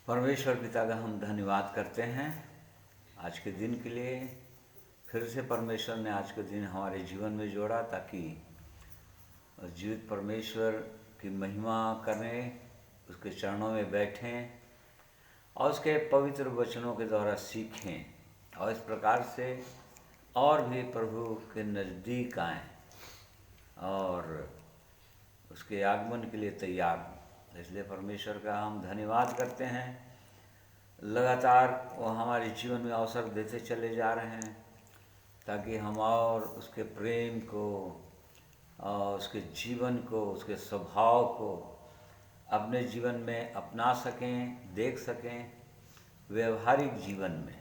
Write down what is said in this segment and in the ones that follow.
परमेश्वर पिता का हम धन्यवाद करते हैं आज के दिन के लिए। फिर से परमेश्वर ने आज के दिन हमारे जीवन में जोड़ा ताकि जीवित परमेश्वर की महिमा करें, उसके चरणों में बैठें और उसके पवित्र वचनों के द्वारा सीखें और इस प्रकार से और भी प्रभु के नज़दीक आएं और उसके आगमन के लिए तैयार हों। इसलिए परमेश्वर का हम धन्यवाद करते हैं। लगातार वो हमारे जीवन में अवसर देते चले जा रहे हैं ताकि हम और उसके प्रेम को और उसके जीवन को, उसके स्वभाव को अपने जीवन में अपना सकें, देख सकें व्यवहारिक जीवन में।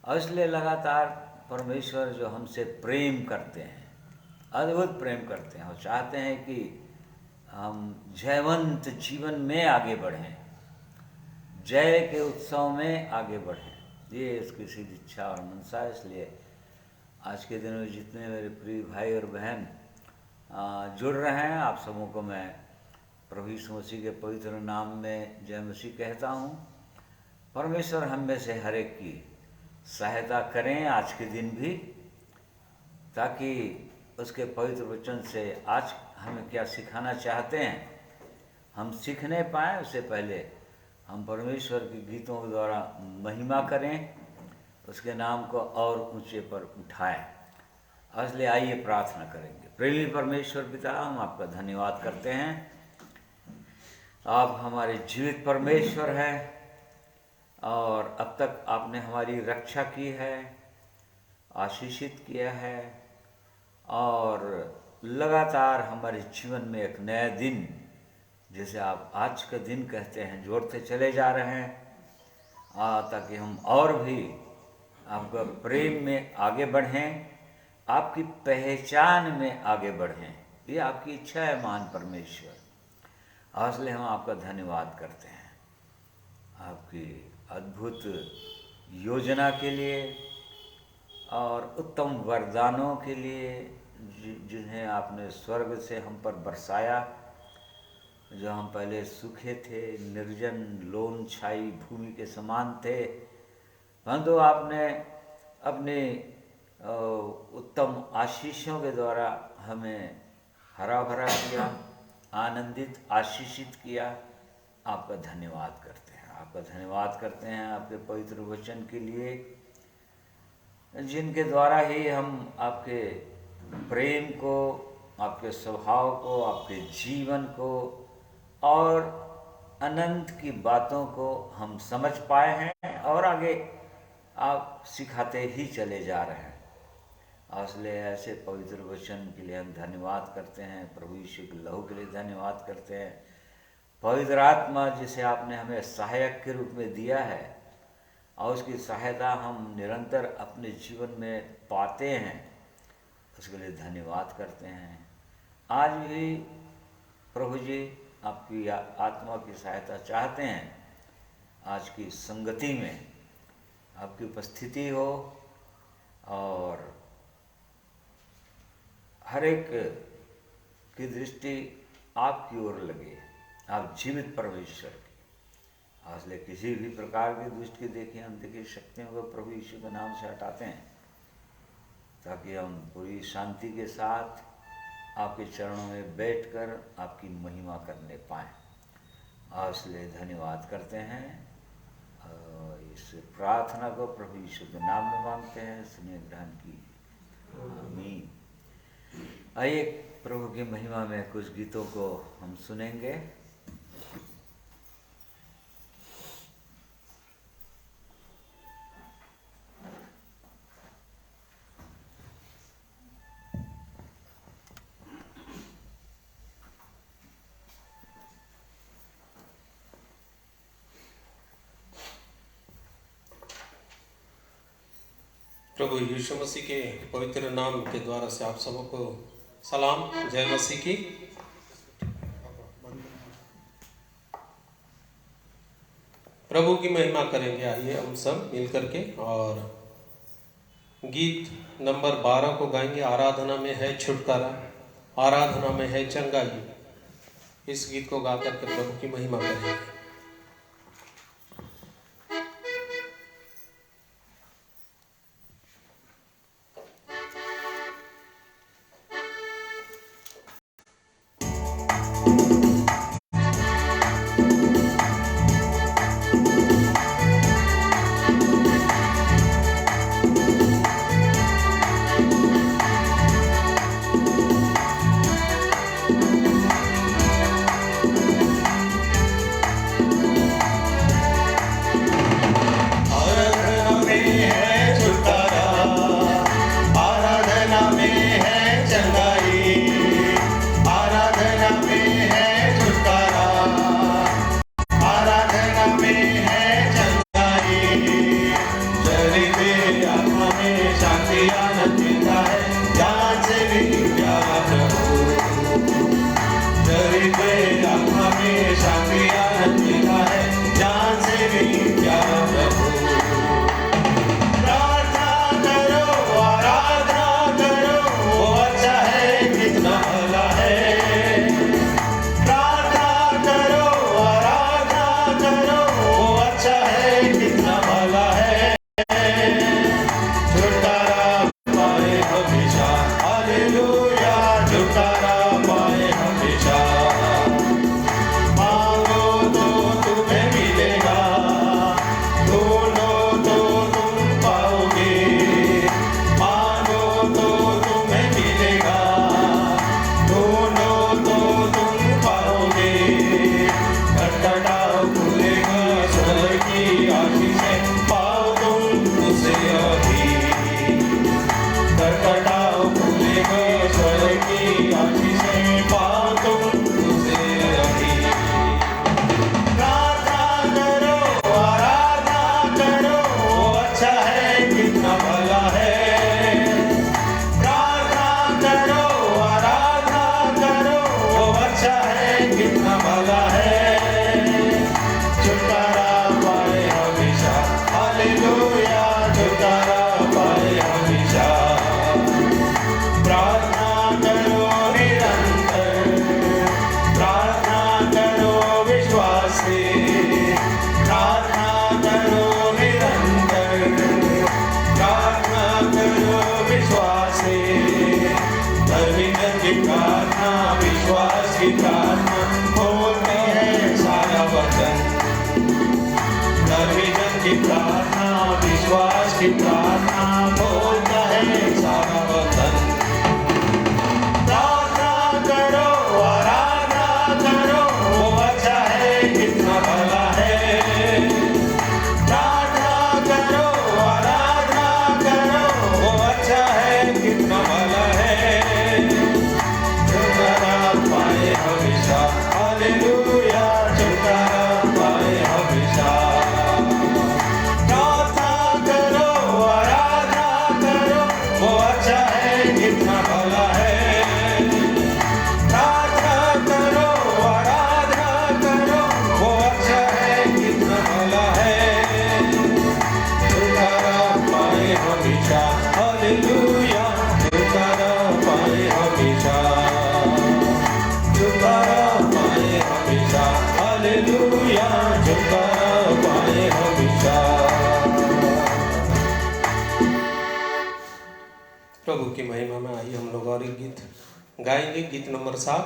और इसलिए लगातार परमेश्वर जो हमसे प्रेम करते हैं, अद्भुत प्रेम करते हैं और चाहते हैं कि हम जयवंत जीवन में आगे बढ़ें, जय के उत्सव में आगे बढ़ें। ये इसकी सीधी इच्छा और मनसा है। इसलिए आज के दिन में जितने मेरे प्रिय भाई और बहन जुड़ रहे हैं, आप सबों को मैं प्रभु यीशु मसीह के पवित्र नाम में जय मसीह कहता हूँ। परमेश्वर हम में से हर एक की सहायता करें आज के दिन भी, ताकि उसके पवित्र वचन से आज हमें क्या सिखाना चाहते हैं हम सीखने पाएँ। उससे पहले हम परमेश्वर के गीतों के द्वारा महिमा करें, उसके नाम को और ऊंचे पर उठाएं। इसलिए आइए प्रार्थना करेंगे। प्रेमी परमेश्वर पिता, हम आपका धन्यवाद करते हैं। आप हमारे जीवित परमेश्वर हैं और अब तक आपने हमारी रक्षा की है, आशीषित किया है और लगातार हमारे जीवन में एक नया दिन, जिसे आप आज का दिन कहते हैं, जोड़ते चले जा रहे हैं ताकि हम और भी आपका प्रेम में आगे बढ़ें, आपकी पहचान में आगे बढ़ें। ये आपकी इच्छा है महान परमेश्वर। इसलिए हम आपका धन्यवाद करते हैं आपकी अद्भुत योजना के लिए और उत्तम वरदानों के लिए जिन्हें आपने स्वर्ग से हम पर बरसाया। जो हम पहले सूखे थे, निर्जन लोन छाई भूमि के समान थे, परंतु आपने अपने उत्तम आशीषों के द्वारा हमें हरा भरा किया, आनंदित, आशीषित किया। आपका धन्यवाद करते हैं, आपका धन्यवाद करते हैं आपके पवित्र वचन के लिए, जिनके द्वारा ही हम आपके प्रेम को, आपके स्वभाव को, आपके जीवन को और अनंत की बातों को हम समझ पाए हैं और आगे आप सिखाते ही चले जा रहे हैं। इसलिए ऐसे पवित्र वचन के लिए हम धन्यवाद करते हैं। प्रभु यीशु के लहू के लिए धन्यवाद करते हैं। पवित्र आत्मा जिसे आपने हमें सहायक के रूप में दिया है और उसकी सहायता हम निरंतर अपने जीवन में पाते हैं, उसके लिए धन्यवाद करते हैं। आज भी प्रभु जी आपकी आत्मा की सहायता चाहते हैं। आज की संगति में आपकी उपस्थिति हो और हर एक की दृष्टि आपकी ओर लगे, आप जीवित परमेश्वर की। इसलिए किसी भी प्रकार की दृष्टि देखिए, हम देखिए शक्तियों को प्रभु यीशु के नाम से हटाते हैं ताकि हम पूरी शांति के साथ आपके चरणों में बैठकर आपकी महिमा करने पाएँ। इसलिए धन्यवाद करते हैं और इस प्रार्थना को प्रभु यीशु के नाम में मांगते हैं। सुनिए, ग्रहण कीजिए। आमीन। आइए प्रभु की महिमा में कुछ गीतों को हम सुनेंगे। प्रभु यीशु मसीह के पवित्र नाम के द्वारा से आप सबों को सलाम, जय मसीह की। प्रभु की महिमा करेंगे। आइए हम सब मिल करके और गीत नंबर 12 को गाएंगे। आराधना में है छुटकारा, आराधना में है चंगाई। इस गीत को गा करके प्रभु की महिमा करेंगे। की प्रार्थना, विश्वास की प्रार्थना बोलता है सारा वतन। प्रार्थना करो, आराधना करो, वो अच्छा है, कितना भला है। प्रार्थना करो, आराधना करो, वो अच्छा है, कितना भला है। छुटकारा पाए हमेशा, हालेलुया, छुटकारा पाए हमेशा। प्रार्थना करो, आराधना करो, वो अच्छा है, कितना भला है। प्रार्थना करो, आराधना करो, वो अच्छा है, कितना भला है। छुटकारा पाए हमेशा, हालेलुया, छुटकारा पाए हमेशा। छुटकारा पाए हमेशा, हालेलुया, छुटकारा पाए हमेशा। प्रभु की महिमा में आइए हम लोग और एक गीत गाएंगे। गीत नंबर 7,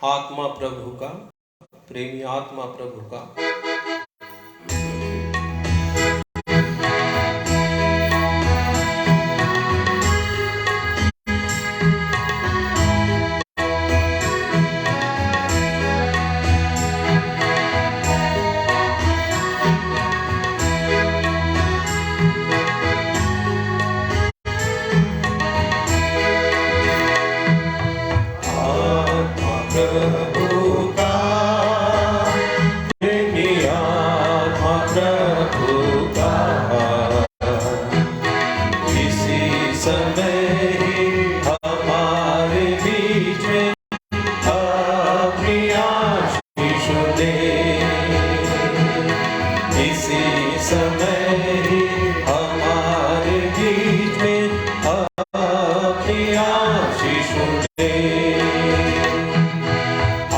आत्मा प्रभु का, प्रेमी आत्मा प्रभु का। आत्मा प्रभु का, प्रेमी आत्मा प्रभु का, इसी समय ही हमारे बीच में अपनी आशीष दे। इसी समय ही हमारे बीच में अपनी आशीष दे।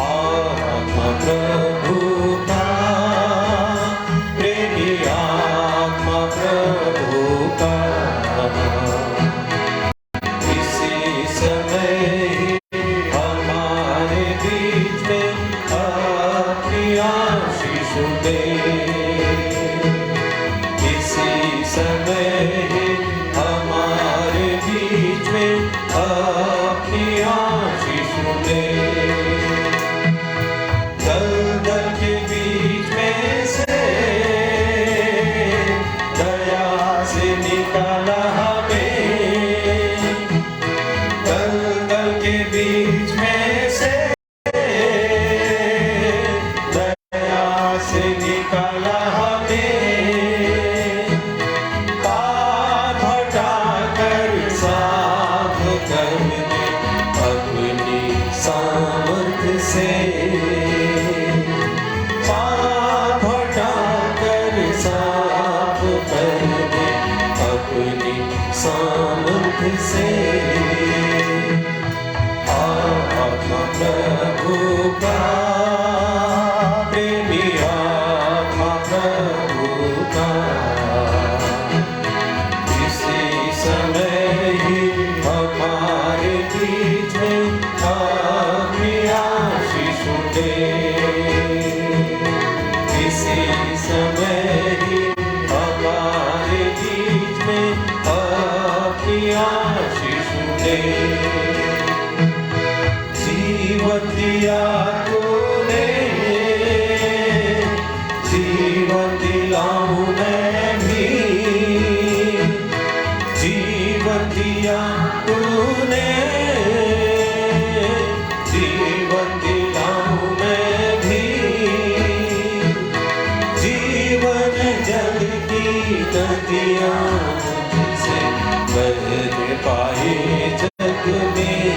आत्मा प्रभु का, प्रेमी आत्मा प्रभु का, इसी समय ही हमारे बीच में अपनी आशीष दे। इसी समय ही हमारे बीच में अपनी आशीष दे। दलदल के बीच में से दया से निकाला हमें। दलदल के बीच में से दया से निकाला हमें। पाप हटाकर साफ कर दे अपनी सामर्थ से। पाप हटाकर साफ कर दे अपनी सामर्थ से। आत्मा प्रभु का, प्रेमी आत्मा प्रभु का, इसी समय ही हमारे बीच में अपनी आशीष दे। इसी समय ही हमारे बीच में अपनी आशीष दे। जीवन दिया तूने, जीवन दिलाऊं मैं भी। जीवन दिया तूने, जीवन दिलाऊं मैं भी। जीवन जल की नदियाँ मुझसे बह पाए जग में।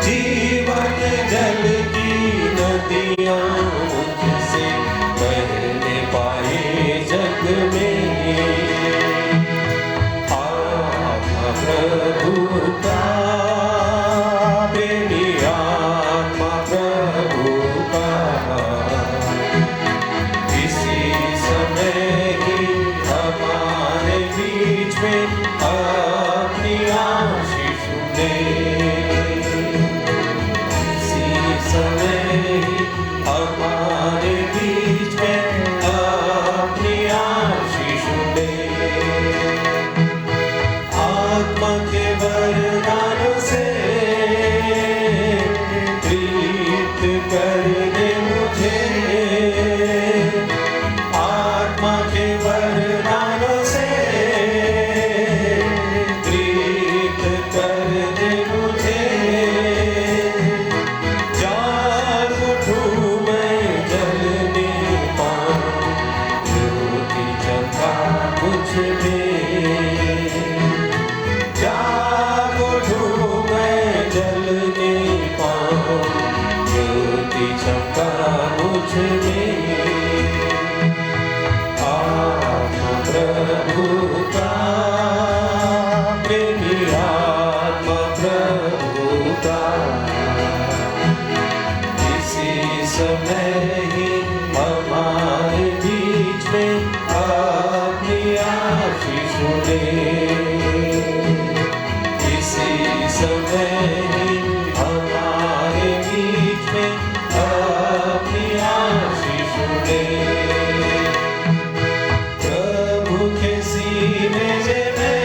जीवन जल की नदियाँ मुझसे बहने पाए जग में। आत्मा प्रभु का, प्रेमी आत्मा प्रभु का, इसी समय ही हमारे बीच में अपनी आशीष दे। इसी समय ही चमका मुझ में आत्मा प्रभु का, प्रेमी आत्मा प्रभु का, इसी समय ही हमारे बीच में अपनी आशीष दे, इसी समय ही हमारे बीच में अपनी आशीष दे। प्रभु के सीने में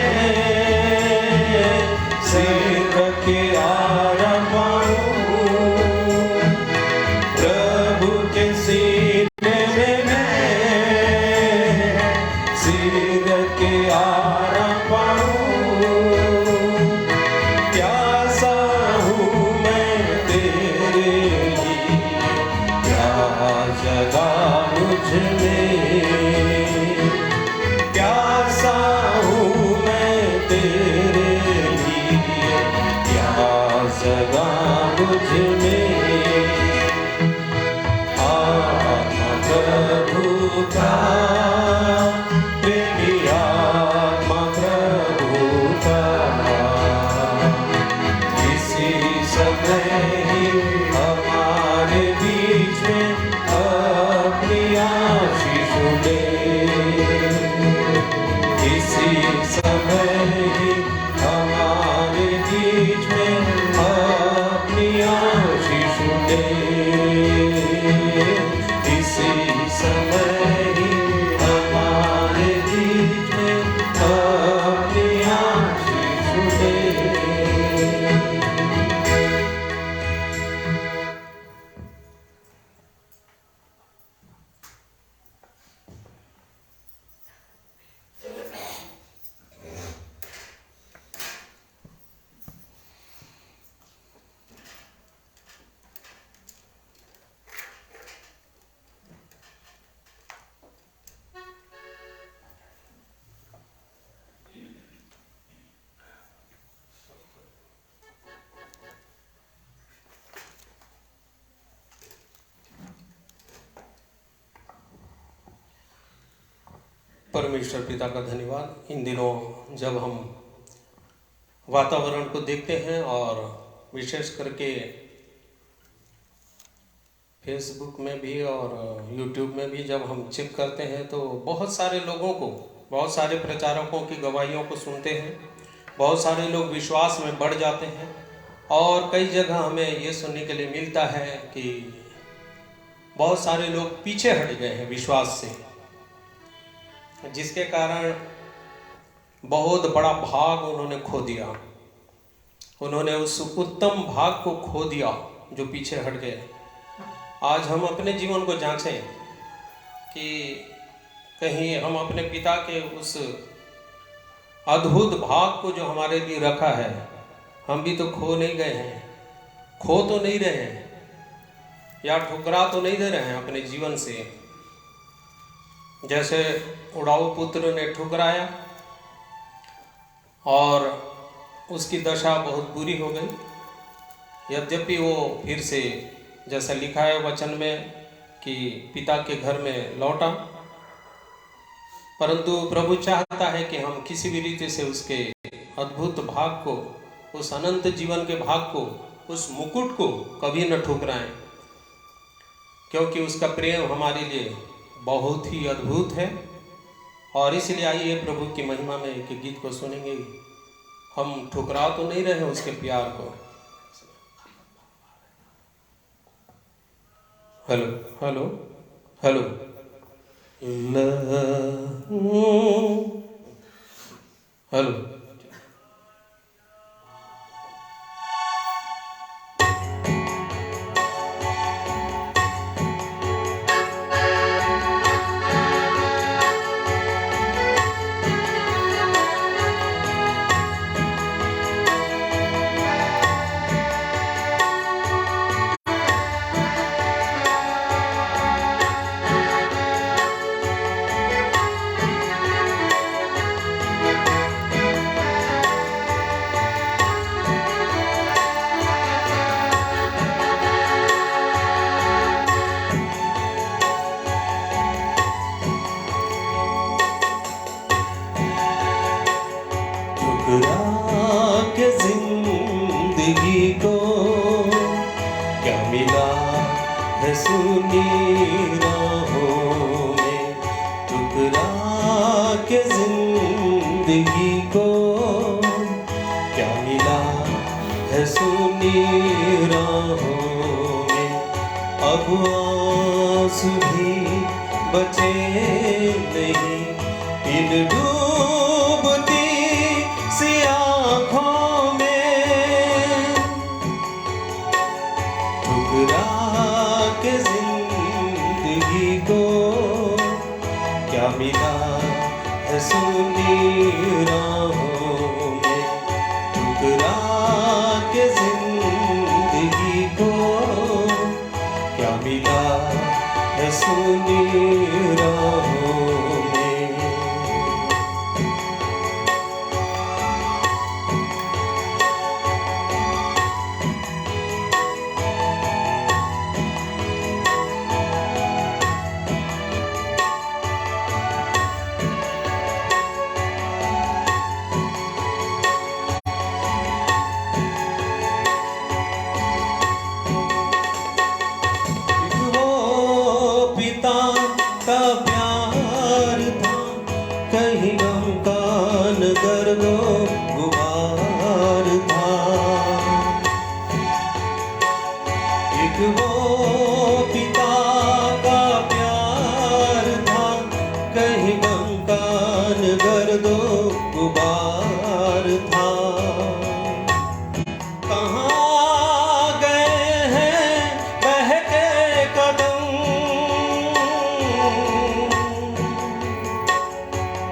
सिर रख के आराम पाऊं, प्रभु के सीने में सिर रख के आराम पाऊं। प्यासा हूँ मैं तेरे लिए, प्यास जगा मुझ में, प्यासा हूँ मैं तेरे लिए, प्यास जगा मुझ में। आत्मा प्रभु का, प्रेमी आत्मा प्रभु का, इसी समय ही हमारे बीच में अपनी आशीष दे, इसी समय ही हमारे बीच में अपनी आशीष दे, इसी समय ही हमारे बीच में अपनी आशीष दे। परमेश्वर पिता का धन्यवाद। इन दिनों जब हम वातावरण को देखते हैं और विशेष करके फेसबुक में भी और यूट्यूब में भी जब हम चेक करते हैं तो बहुत सारे लोगों को, बहुत सारे प्रचारकों की गवाहियों को सुनते हैं, बहुत सारे लोग विश्वास में बढ़ जाते हैं और कई जगह हमें ये सुनने के लिए मिलता है कि बहुत सारे लोग पीछे हट गए हैं विश्वास से, जिसके कारण बहुत बड़ा भाग उन्होंने खो दिया। उन्होंने उस उत्तम भाग को खो दिया जो पीछे हट गए। आज हम अपने जीवन को जांचें कि कहीं हम अपने पिता के उस अद्भुत भाग को जो हमारे लिए रखा है, हम भी तो खो नहीं गए हैं, खो तो नहीं रहे हैं या ठुकरा तो नहीं दे रहे हैं अपने जीवन से। जैसे उड़ाऊ पुत्र ने ठुकराया और उसकी दशा बहुत बुरी हो गई। यद्यपि वो फिर से जैसा लिखा है वचन में कि पिता के घर में लौटा, परंतु प्रभु चाहता है कि हम किसी भी रीति से उसके अद्भुत भाग को, उस अनंत जीवन के भाग को, उस मुकुट को कभी न ठुकराएं, क्योंकि उसका प्रेम हमारे लिए बहुत ही अद्भुत है। और इसलिए आइए प्रभु की महिमा में एक गीत को सुनेंगे। हम ठुकरा तो नहीं रहे उसके प्यार को। हेलो हेलो हेलो हेलो है सुनी राहों में, ठुकरा के जिंदगी को क्या मिला है सुनी राहों में। अब आंसू भी बचे नहीं इन डूबती सी आँखों में, ठुकरा के जिंदगी को क्या मिला है सुनी राहों में, ठुकरा के जिंदगी को क्या मिला है सुनी राहों में। का प्यार था कहीं गम का नगर दो गुबार था, एक वो पिता का प्यार था कहीं गम का नगर दो गुबार था। कहाँ गए हैं बहके कदम,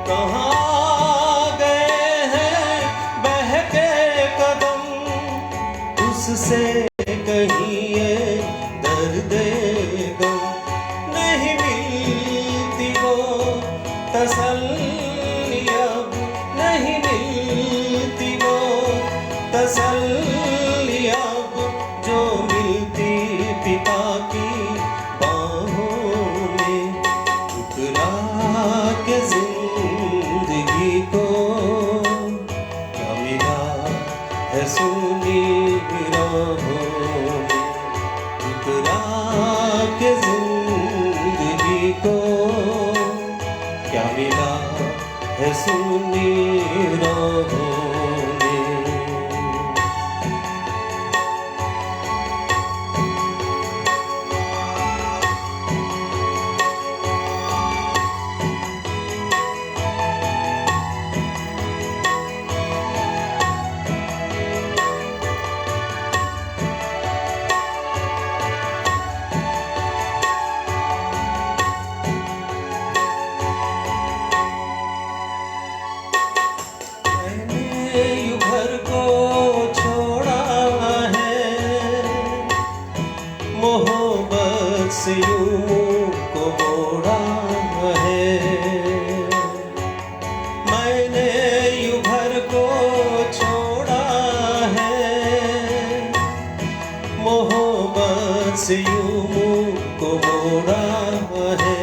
कहाँ गए हैं बहके कदम, उससे कहीं ये दर्द गम नहीं मिलती वो तसल्ली अब, नहीं मिलती वो तसल्ली अब जो मिलती पिता की बाहों में, ठुकरा के जिंदगी को क्या मिला है सुनी राहों में, ठुकरा के जिंदगी को क्या मिला है सुनी राहों में। घर को छोड़ा है, मोहब्बत से यूं को मोड़ा है, मैंने यूं घर को छोड़ा है, मोहब्बत से यूं को मोड़ा है।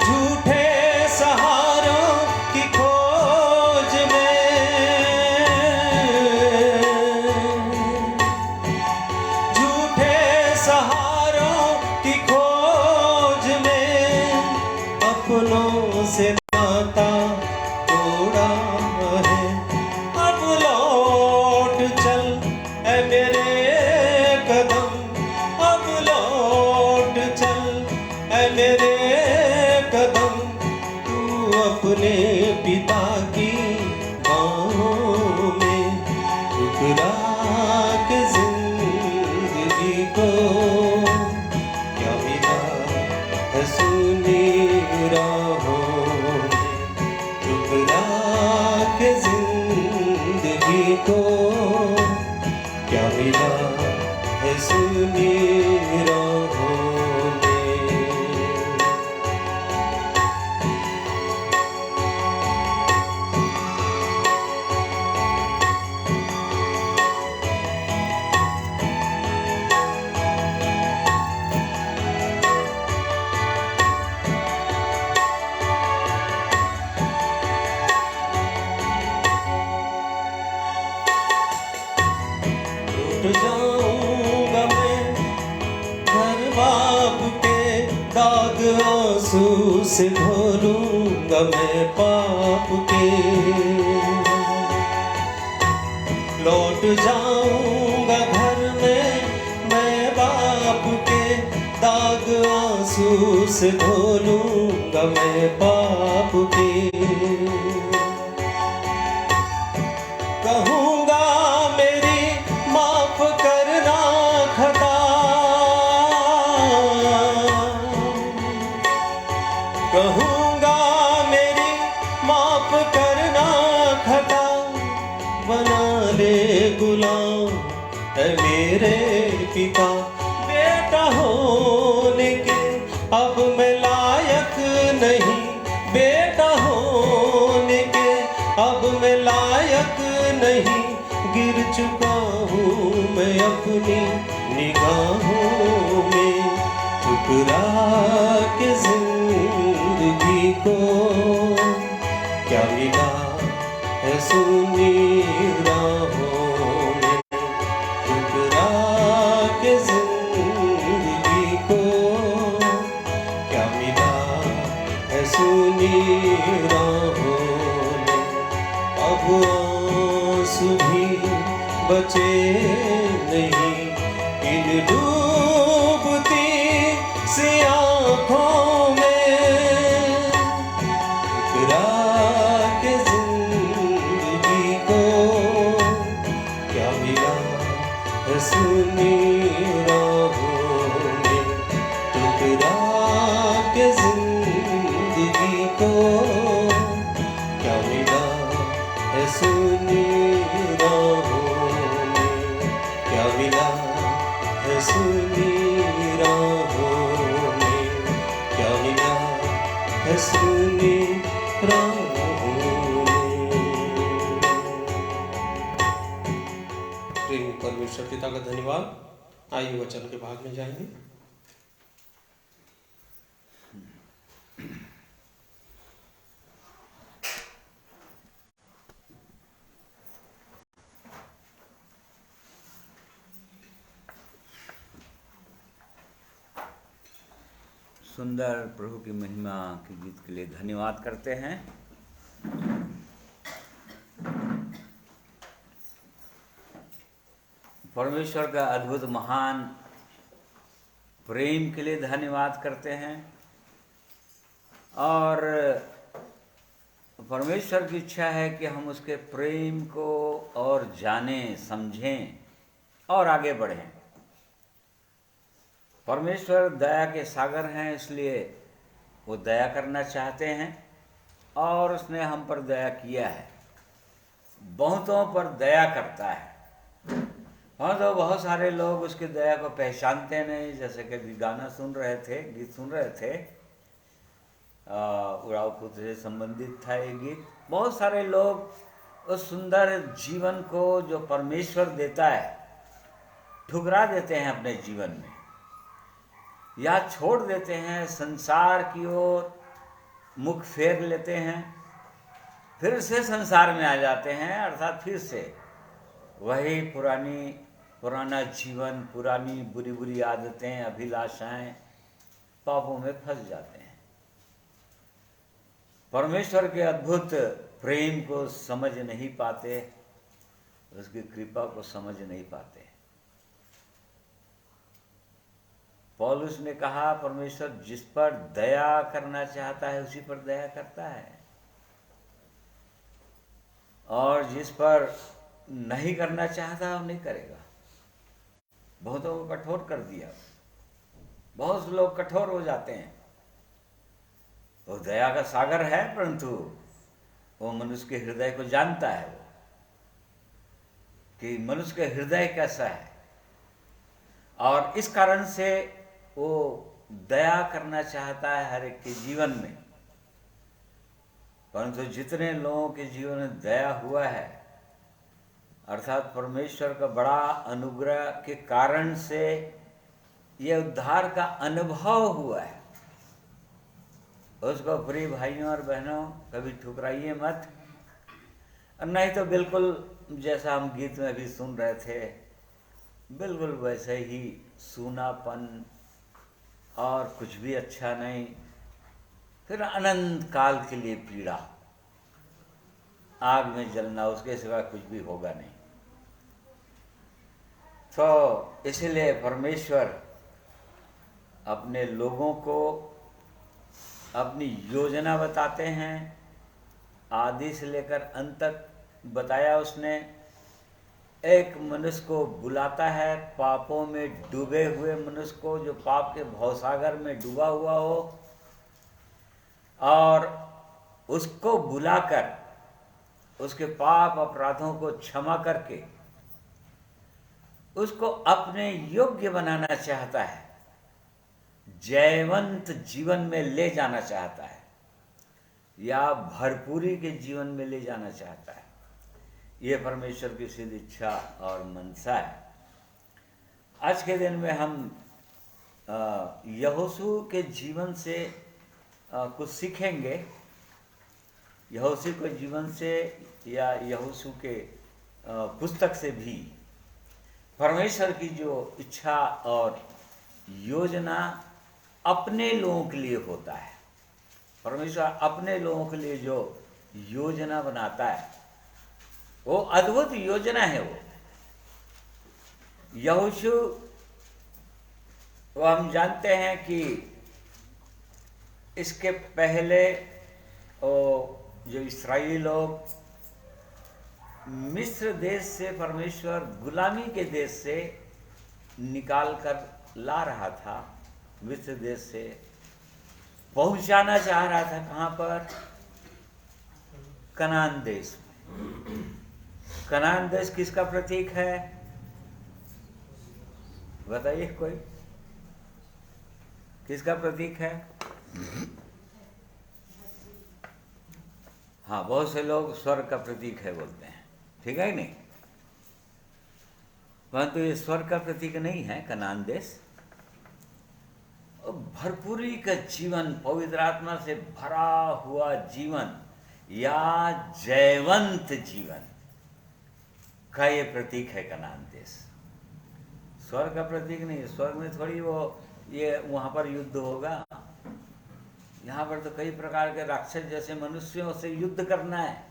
झूठे सहारों की खोज में, झूठे सहारों की खोज में अपनों से नाता तोड़ा है। अब लौट चल ऐ मेरे कदम, अब लौट चल ऐ मेरे कदम, तू अपने पिता की बाहों में, ठुकरा के जिंदगी को क्या मिला है सुनी राहों में, ठुकरा के जिंदगी को क्या मिला है सुनी राहों में। टूट जाऊंगा मैं से धो लूंगा मैं पाप के, लौट जाऊंगा घर में मैं बाप के, दाग आंसू से धो लूंगा मैं पाप के। कहूंगा मेरी माफ करना खता, कहूंगा मेरी माफ करना खता, बना ले गुलाम है मेरे पिता। बेटा होने के अब मैं लायक नहीं, बेटा होने के अब मैं लायक नहीं, गिर चुका हूँ मैं अपनी निगाहों में, ठुकरा के जिंदगी को क्या मिला है सुनी राहों में, ठुकरा के जिंदगी को क्या मिला है सुनी राहों में। अब आंसू भी बचे नहीं इन डूबती सी आँखों में, ठुकरा के जिंदगी को क्या मिला है सुनी राहों में, ठुकरा के जिंदगी को क्या मिला है सुनी राहों में, क्या मिला है सुनी राहों में, क्या मिला है सुनी राहों में। प्रेमी परमेश्वर पिता का धन्यवाद। आइए वचन के भाग में जाएंगे। सुंदर प्रभु की महिमा के गीत के लिए धन्यवाद करते हैं। परमेश्वर का अद्भुत महान प्रेम के लिए धन्यवाद करते हैं और परमेश्वर की इच्छा है कि हम उसके प्रेम को और जानें, समझें और आगे बढ़ें। परमेश्वर दया के सागर हैं, इसलिए वो दया करना चाहते हैं और उसने हम पर दया किया है। बहुतों पर दया करता है। हाँ, तो बहुत सारे लोग उसकी दया को पहचानते नहीं। जैसे कि गाना सुन रहे थे, गीत सुन रहे थे, उड़ाव पुत्र से संबंधित था ये गीत। बहुत सारे लोग उस सुंदर जीवन को जो परमेश्वर देता है ठुकरा देते हैं अपने जीवन में, या छोड़ देते हैं, संसार की ओर मुख फेर लेते हैं, फिर से संसार में आ जाते हैं, अर्थात फिर से वही पुराना जीवन, पुरानी बुरी बुरी आदतें, अभिलाषाएं, पापों में फंस जाते हैं। परमेश्वर के अद्भुत प्रेम को समझ नहीं पाते, उसकी कृपा को समझ नहीं पाते। पौलुस ने कहा, परमेश्वर जिस पर दया करना चाहता है उसी पर दया करता है, और जिस पर नहीं करना चाहता वो नहीं करेगा। बहुतों को कठोर कर दिया, बहुत से लोग कठोर हो जाते हैं। वो दया का सागर है, परंतु वो मनुष्य के हृदय को जानता है, वो कि मनुष्य का हृदय कैसा है, और इस कारण से वो दया करना चाहता है हर एक के जीवन में। परंतु जितने लोगों के जीवन में दया हुआ है, अर्थात परमेश्वर का बड़ा अनुग्रह के कारण से ये उद्धार का अनुभव हुआ है, उसको प्रिय भाइयों और बहनों कभी ठुकराइए मत। और नहीं तो बिल्कुल जैसा हम गीत में भी सुन रहे थे, बिल्कुल वैसे ही सूनापन और कुछ भी अच्छा नहीं, फिर अनंत काल के लिए पीड़ा, आग में जलना, उसके सिवा कुछ भी होगा नहीं। तो इसलिए परमेश्वर अपने लोगों को अपनी योजना बताते हैं, आदि से लेकर अंत तक बताया उसने। एक मनुष्य को बुलाता है, पापों में डूबे हुए मनुष्य को, जो पाप के भवसागर में डूबा हुआ हो, और उसको बुलाकर उसके पाप अपराधों को क्षमा करके उसको अपने योग्य बनाना चाहता है, जयवंत जीवन में ले जाना चाहता है, या भरपूरी के जीवन में ले जाना चाहता है। ये परमेश्वर की सिद्ध इच्छा और मनसा है। आज के दिन में हम यहोशू के जीवन से कुछ सीखेंगे। यहोशू के जीवन से या यहोशू के पुस्तक से भी परमेश्वर की जो इच्छा और योजना अपने लोगों के लिए होता है। परमेश्वर अपने लोगों के लिए जो योजना बनाता है वो अद्भुत योजना है। वो यहोशू, वो हम जानते हैं कि इसके पहले जो इस्राएली लोग मिस्र देश से, परमेश्वर गुलामी के देश से निकाल कर ला रहा था, मिस्र देश से पहुंचाना चाह रहा था। कहाँ पर? कनान देश में। कनान देश किसका प्रतीक है? बताइए कोई, किसका प्रतीक है? हाँ, बहुत से लोग स्वर्ग का प्रतीक है बोलते हैं, ठीक है कि नहीं? परंतु ये स्वर्ग का प्रतीक नहीं है कनान देश। भरपूरी का जीवन, पवित्र आत्मा से भरा हुआ जीवन या जयवंत जीवन का ये प्रतीक है कनान देश। स्वर्ग का प्रतीक नहीं। स्वर्ग में थोड़ी वो ये वहाँ पर युद्ध होगा। यहाँ पर तो कई प्रकार के राक्षस जैसे मनुष्यों से युद्ध करना है,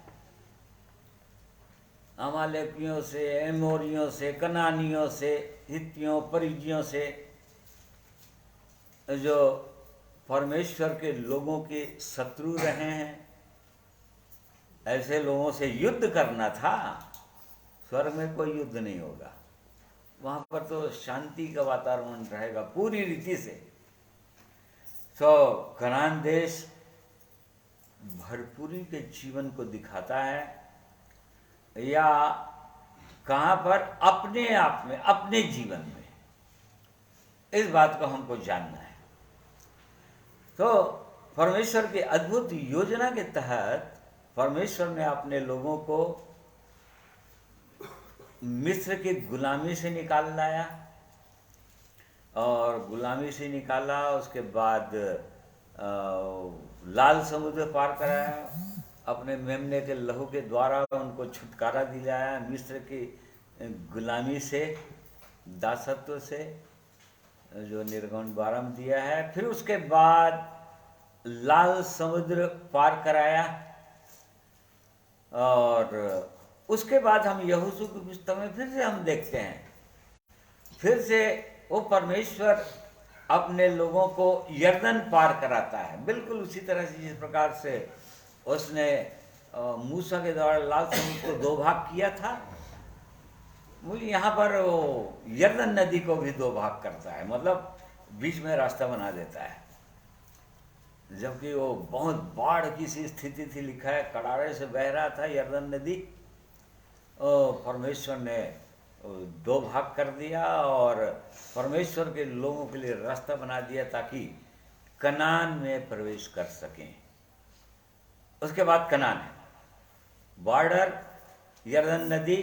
अमालेकियों से, एमोरियों से, कनानियों से, हित्तियों, परिजियों से, जो परमेश्वर के लोगों के शत्रु रहे हैं, ऐसे लोगों से युद्ध करना था। स्वर्ग में कोई युद्ध नहीं होगा, वहाँ पर तो शांति का वातावरण रहेगा पूरी रीति से। तो कनान देश भरपूरी के जीवन को दिखाता है, या कहाँ पर? अपने आप में, अपने जीवन में। इस बात को हमको जानना है। तो परमेश्वर की अद्भुत योजना के तहत परमेश्वर ने अपने लोगों को मिस्र की गुलामी से निकाल लाया, और गुलामी से निकाला, उसके बाद लाल समुद्र पार कराया, अपने मेमने के लहू के द्वारा उनको छुटकारा दिलाया मिस्र की गुलामी से, दासत्व से, जो निर्गुण बारम दिया है। फिर उसके बाद लाल समुद्र पार कराया, और उसके बाद हम यहोशू की पुस्तक में फिर से हम देखते हैं, फिर से वो परमेश्वर अपने लोगों को यर्दन पार कराता है, बिल्कुल उसी तरह से जिस प्रकार से उसने मूसा के द्वारा लाल समुद्र को दो भाग किया था। मुझे यहाँ पर वो यर्दन नदी को भी दो भाग करता है, मतलब बीच में रास्ता बना देता है। जबकि वो बहुत बाढ़ की सी स्थिति थी, लिखा है कड़ारे से बह रहा था यर्दन नदी, परमेश्वर ने दो भाग कर दिया और परमेश्वर के लोगों के लिए रास्ता बना दिया ताकि कनान में प्रवेश कर सकें। उसके बाद कनान है, बॉर्डर यर्दन नदी,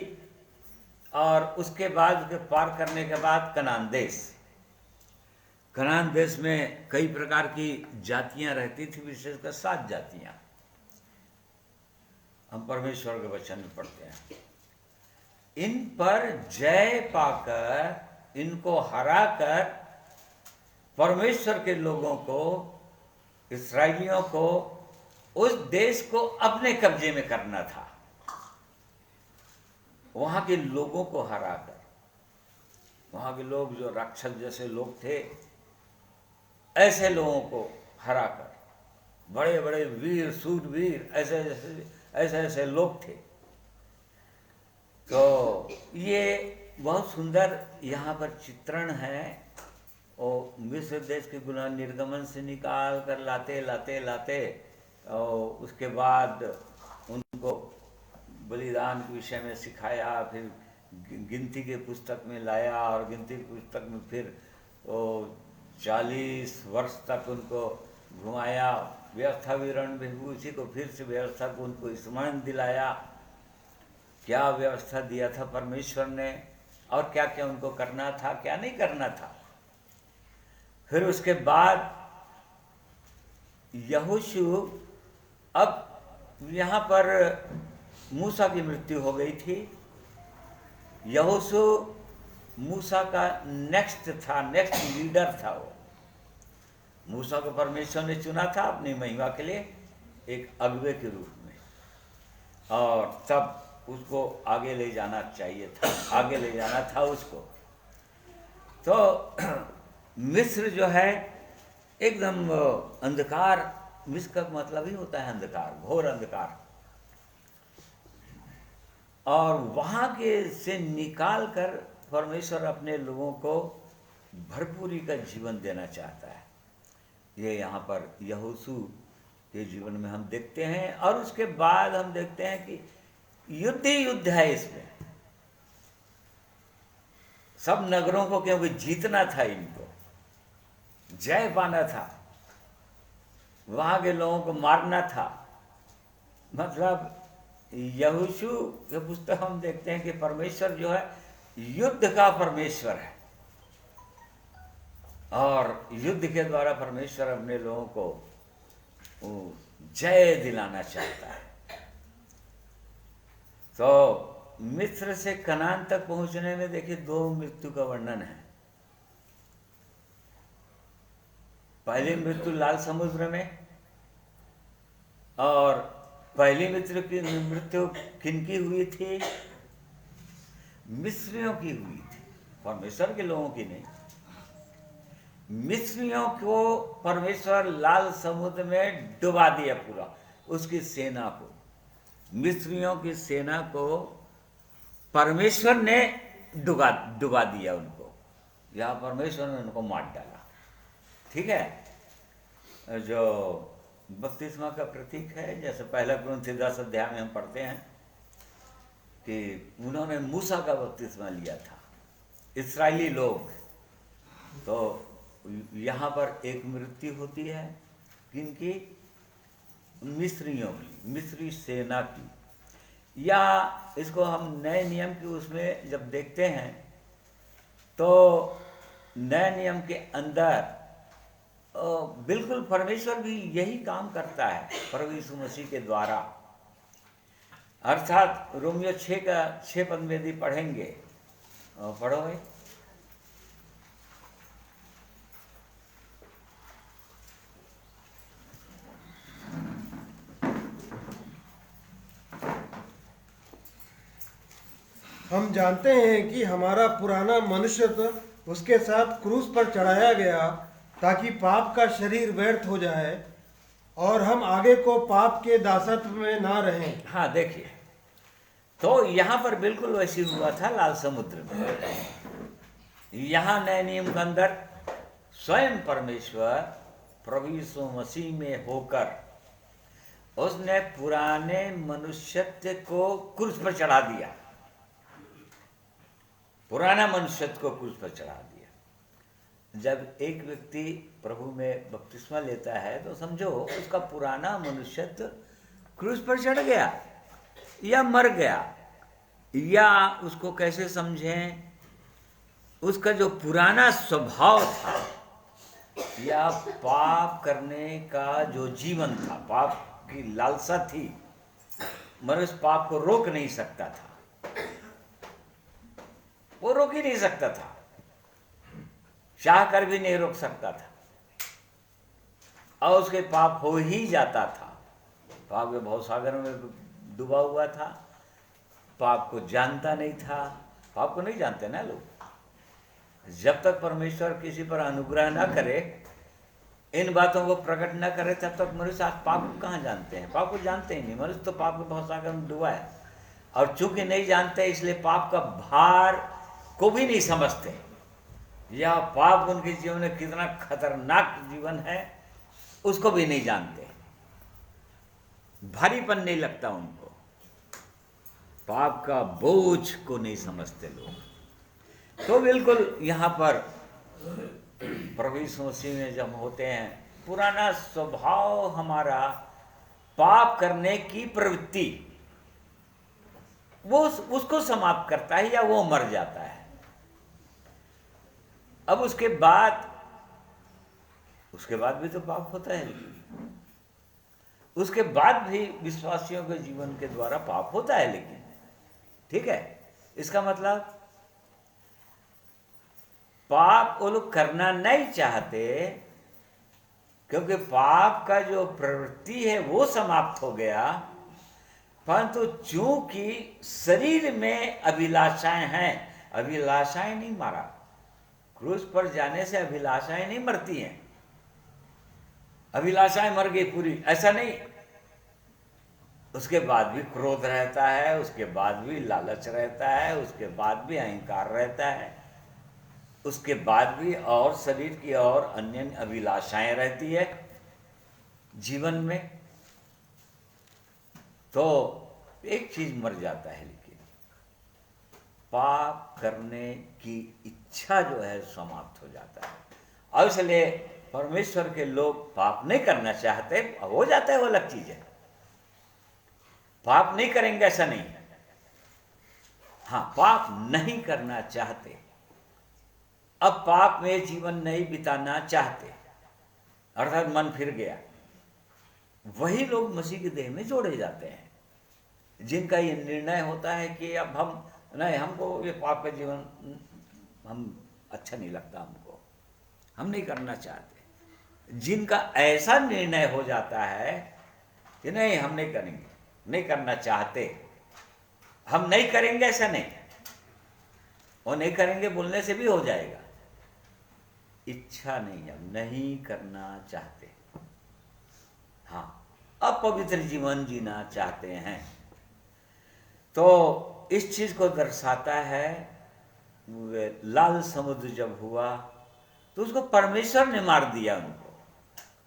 और उसके बाद उसके पार करने के बाद कनान देश। कनान देश में कई प्रकार की जातियां रहती थी, विशेषकर 7 जातियां हम परमेश्वर के वचन में पढ़ते हैं। इन पर जय पाकर, इनको हराकर परमेश्वर के लोगों को इस्राएलियों को उस देश को अपने कब्जे में करना था, वहां के लोगों को हराकर। वहां के लोग जो राक्षस जैसे लोग थे, ऐसे लोगों को हराकर, बड़े बड़े वीर सूरवीर ऐसे ऐसे लोग थे। तो ये बहुत सुंदर यहाँ पर चित्रण है। और मिस्र देश के गुलाम निर्गमन से निकाल कर लाते लाते लाते और उसके बाद उनको बलिदान के विषय में सिखाया, फिर गिनती के पुस्तक में लाया, और गिनती की पुस्तक में फिर वो 40 वर्ष तक उनको घुमाया, व्यवस्था विवरण भी उसी को फिर से व्यवस्था को उनको स्मरण दिलाया, क्या व्यवस्था दिया था परमेश्वर ने और क्या क्या उनको करना था, क्या नहीं करना था। फिर उसके बाद यहोशू, अब यहाँ पर मूसा की मृत्यु हो गई थी। यहोशू मूसा का नेक्स्ट था, नेक्स्ट लीडर था। वो मूसा को परमेश्वर ने चुना था अपनी महिमा के लिए एक अगुवे के रूप में, और तब उसको आगे ले जाना चाहिए था, आगे ले जाना था उसको। तो मिस्र जो है एकदम अंधकार, मिस्र का मतलब ही होता है अंधकार, घोर अंधकार, और वहां के से निकाल कर परमेश्वर अपने लोगों को भरपूरी का जीवन देना चाहता है। ये यहाँ पर यहोशू के जीवन में हम देखते हैं। और उसके बाद हम देखते हैं कि युद्ध ही युद्ध है इसमें, सब नगरों को क्योंकि जीतना था, इनको जय पाना था, वहां के लोगों को मारना था। मतलब यहोशू के पुस्तक हम देखते हैं कि परमेश्वर जो है युद्ध का परमेश्वर है, और युद्ध के द्वारा परमेश्वर अपने लोगों को जय दिलाना चाहता है। तो मिस्र से कनान तक पहुंचने में देखिए 2 मृत्यु का वर्णन है। पहली मृत्यु लाल समुद्र में, और पहली मृत्यु किनकी हुई थी? मिस्रियों की हुई थी, परमेश्वर के लोगों की नहीं। मिस्रियों को परमेश्वर लाल समुद्र में डुबा दिया, पूरा उसकी सेना को, मिस्रियों की सेना को परमेश्वर ने डुबा दिया उनको, यहाँ परमेश्वर ने उनको मार डाला। ठीक है, जो बपतिस्मा का प्रतीक है, जैसे पहला कुरिन्थी 10 अध्याय में हम पढ़ते हैं कि उन्होंने मूसा का बपतिस्मा लिया था, इस्राएली लोग। तो यहाँ पर एक मृत्यु होती है किनकी? मिस्रियों की, मिस्री सेना की। या इसको हम नए नियम के उसमें जब देखते हैं तो नए नियम के अंदर बिल्कुल परमेश्वर भी यही काम करता है प्रभु यीशु मसीह के द्वारा। अर्थात रोमियो 6 का 6 पद में यदि पढ़ेंगे, पढ़ो भाई। हम जानते हैं कि हमारा पुराना मनुष्यत्व उसके साथ क्रूस पर चढ़ाया गया ताकि पाप का शरीर व्यर्थ हो जाए और हम आगे को पाप के दासत्व में ना रहें। हाँ देखिए, तो यहाँ पर बिल्कुल वैसे हुआ था लाल समुद्र में। यहाँ नए नियम के अंदर स्वयं परमेश्वर प्रभु यीशु मसीह में होकर उसने पुराने मनुष्यत्व को क्रूस पर चढ़ा दिया, पुराना मनुष्यत्व को क्रूस पर चढ़ा दिया। जब एक व्यक्ति प्रभु में बपतिस्मा लेता है तो समझो उसका पुराना मनुष्यत्व क्रूस पर चढ़ गया या मर गया, या उसको कैसे समझें, उसका जो पुराना स्वभाव था या पाप करने का जो जीवन था, पाप की लालसा थी, मनुष्य पाप को रोक नहीं सकता था, वो रोक ही नहीं सकता था, चाह कर भी नहीं रोक सकता था। और उसके पाप हो ही जाता था। पाप के भवसागर में डूबा हुआ था, पाप को जानता नहीं था। पाप को नहीं जानते ना लोग। जब तक परमेश्वर किसी पर अनुग्रह ना करे, इन बातों को प्रकट न करे, तब तक मनुष्य आज पाप को कहाँ जानते हैं? पाप को जानते ही नहीं। मनुष्य तो पाप के भवसागर में डूबा है, और चूंकि नहीं जानते इसलिए पाप का भार को भी नहीं समझते। यह पाप उनके जीवन में कितना खतरनाक जीवन है उसको भी नहीं जानते। भारीपन नहीं लगता उनको, पाप का बोझ को नहीं समझते लोग। तो बिल्कुल यहाँ पर प्रभु यीशु मसीह में जब होते हैं, पुराना स्वभाव हमारा पाप करने की प्रवृत्ति, वो उसको समाप्त करता है या वो मर जाता है। अब उसके बाद भी तो पाप होता है, लेकिन उसके बाद भी विश्वासियों के जीवन के द्वारा पाप होता है। लेकिन ठीक है, इसका मतलब पाप वो लोग करना नहीं चाहते, क्योंकि पाप का जो प्रवृत्ति है वो समाप्त हो गया। परंतु चूंकि शरीर में अभिलाषाएं हैं, अभिलाषाएं नहीं मारा, क्रूस पर जाने से अभिलाषाएं नहीं मरती हैं। अभिलाषाएं मर गई पूरी, ऐसा नहीं। उसके बाद भी क्रोध रहता है, उसके बाद भी लालच रहता है, उसके बाद भी अहंकार रहता है, उसके बाद भी और शरीर की और अन्य अभिलाषाएं रहती है जीवन में। तो एक चीज मर जाता है, लेकिन पाप करने की इच्छा जो है समाप्त हो जाता है। और इसलिए परमेश्वर के लोग पाप नहीं करना चाहते, हो जाता है वो अलग चीज है। पाप नहीं करेंगे ऐसा नहीं, हाँ पाप नहीं करना चाहते, अब पाप में जीवन नहीं बिताना चाहते, अर्थात मन फिर गया। वही लोग मसीह की देह में जोड़े जाते हैं, जिनका ये निर्णय होता है कि अब हम नहीं, हमको ये पाप का जीवन हम अच्छा नहीं लगता, हमको हम नहीं करना चाहते। जिनका ऐसा निर्णय हो जाता है कि नहीं हम नहीं करेंगे, नहीं करना चाहते, हम नहीं करेंगे, ऐसा नहीं, वो नहीं करेंगे बोलने से भी हो जाएगा, इच्छा नहीं है, नहीं करना चाहते, हाँ अपवित्र जीवन जीना चाहते हैं। तो इस चीज को दर्शाता है, लाल समुद्र जब हुआ तो उसको परमेश्वर ने मार दिया उनको,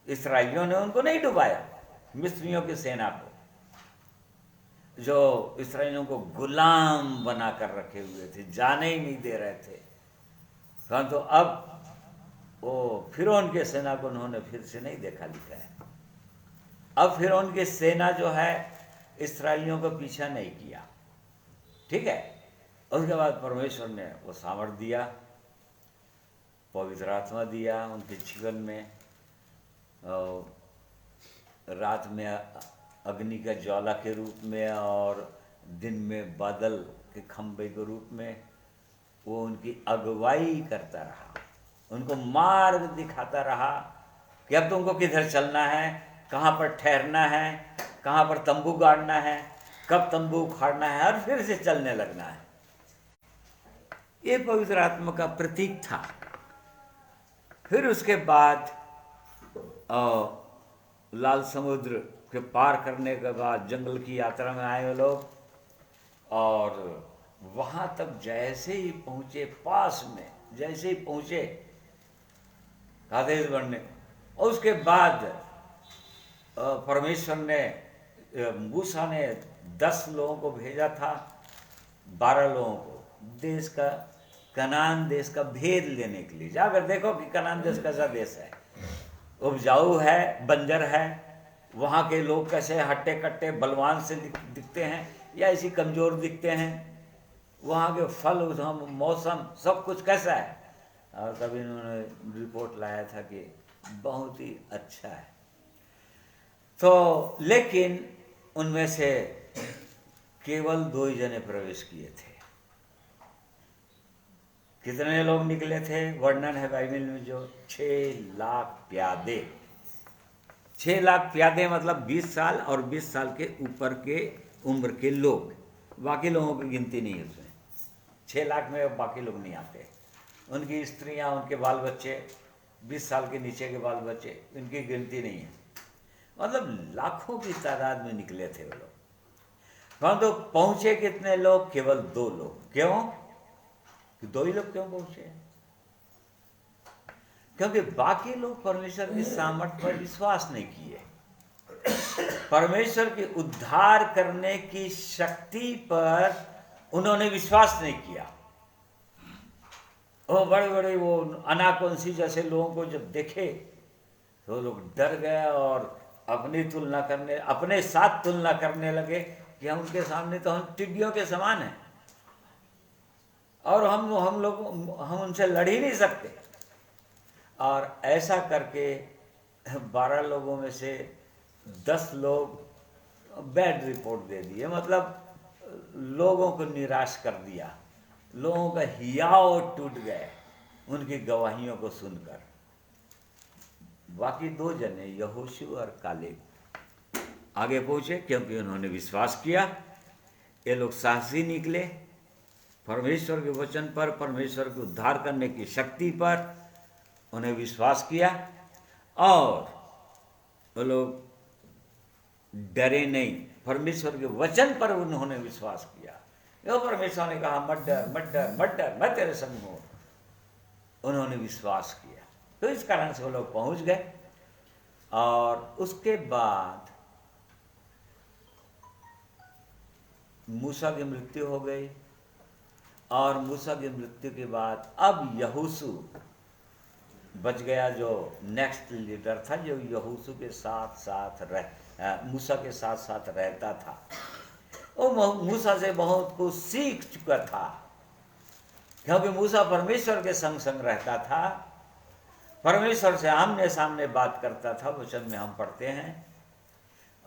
इस्राएलियों ने उनको नहीं डुबाया, मिस्रियों की सेना को, जो इस्राएलियों को गुलाम बना कर रखे हुए थे, जाने ही नहीं दे रहे थे। परंतु अब वो फिरौन के सेना को उन्होंने फिर से नहीं देखा लिखा है। अब फिरौन की सेना जो है इस्राएलियों को पीछा नहीं किया, ठीक है। उसके बाद परमेश्वर ने वो सामर्थ दिया, पवित्र आत्मा दिया उनके जीवन में, रात में अग्नि का ज्वाला के रूप में और दिन में बादल के खंभे के रूप में वो उनकी अगुवाई करता रहा, उनको मार्ग दिखाता रहा कि अब तुमको किधर चलना है, कहाँ पर ठहरना है, कहाँ पर तंबू गाड़ना है, कब तंबू उखाड़ना है और फिर से चलने लगना है। ये पवित्र आत्मा का प्रतीक था। फिर उसके बाद लाल समुद्र के पार करने के बाद जंगल की यात्रा में आए वो लोग, और वहाँ तक जैसे ही पहुँचे, पास में जैसे ही पहुँचे कादेश बढ़ने, और उसके बाद परमेश्वर ने, मूसा ने 10 लोगों को भेजा था, 12 लोगों को देश का, कनान देश का भेद लेने के लिए। जाकर देखो कि कनान देश कैसा देश है, उपजाऊ है, बंजर है, वहाँ के लोग कैसे हट्टे कट्टे बलवान से दिखते हैं या ऐसी कमज़ोर दिखते हैं, वहाँ के फल, मौसम, सब कुछ कैसा है। और तभी इन्होंने रिपोर्ट लाया था कि बहुत ही अच्छा है। तो लेकिन उनमें से केवल 2 ही जने प्रवेश किए थे। कितने लोग निकले थे? वर्णन है बाइबल में जो 6 लाख प्यादे, 6 लाख प्यादे मतलब 20 साल और 20 साल के ऊपर के उम्र के लोग, बाकी लोगों की गिनती नहीं है उसमें। 6 लाख में अब बाकी लोग नहीं आते, उनकी स्त्रियां, उनके बाल बच्चे, 20 साल के नीचे के बाल बच्चे, इनकी गिनती नहीं है। मतलब लाखों की तादाद में निकले थे वो लोग, परंतु तो पहुंचे कितने लोग? केवल 2 लोग। क्यों? 2 ही लोग क्यों पहुंचे? क्योंकि बाकी लोग परमेश्वर की सामर्थ्य पर विश्वास नहीं किए, परमेश्वर के उद्धार करने की शक्ति पर उन्होंने विश्वास नहीं किया। वो बड़े बड़े वो अनाकोंसी जैसे लोगों को जब देखे तो लोग डर गए और अपने साथ तुलना करने लगे कि हम उनके सामने तो हम टिड्डियों के समान हैं और हम उनसे लड़ ही नहीं सकते। और ऐसा करके 12 लोगों में से 10 लोग बैड रिपोर्ट दे दिए, मतलब लोगों को निराश कर दिया, लोगों का हियाव टूट गए उनकी गवाहियों को सुनकर। बाकी 2 जने यहोशू और कालेब आगे पहुंचे क्योंकि उन्होंने विश्वास किया। ये लोग साहसी निकले, परमेश्वर के वचन पर, परमेश्वर के उद्धार करने की शक्ति पर उन्हें विश्वास किया और वो लोग डरे नहीं, परमेश्वर के वचन पर उन्होंने विश्वास किया। यो परमेश्वर ने कहा मत डर मत डर मत डर, मैं तेरे संग हूं, उन्होंने विश्वास किया। तो इस कारण से वो लोग पहुंच गए। और उसके बाद मूसा की मृत्यु हो गई और मूसा की मृत्यु के बाद अब यहोशू बच गया, जो नेक्स्ट लीडर था, जो यहोशू के साथ साथ मूसा के साथ साथ रहता था। वो मूसा से बहुत कुछ सीख चुका था क्योंकि मूसा परमेश्वर के संग संग रहता था, परमेश्वर से आमने सामने बात करता था, वचन में हम पढ़ते हैं।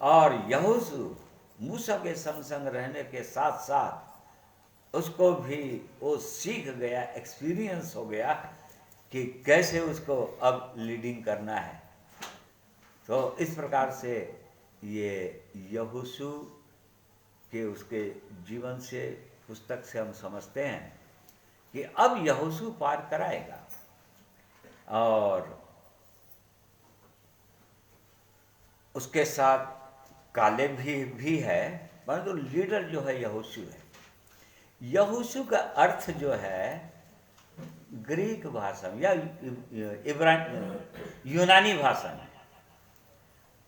और यहोशू मूसा के संग संग रहने के साथ साथ उसको भी वो सीख गया, एक्सपीरियंस हो गया कि कैसे उसको अब लीडिंग करना है। तो इस प्रकार से ये यहोशू के उसके जीवन से, पुस्तक से हम समझते हैं कि अब यहोशू पार कराएगा। और उसके साथ कालेब भी है, परंतु लीडर जो है यहोशू है। यहोशू का अर्थ जो है ग्रीक भाषा में या यूनानी भाषा में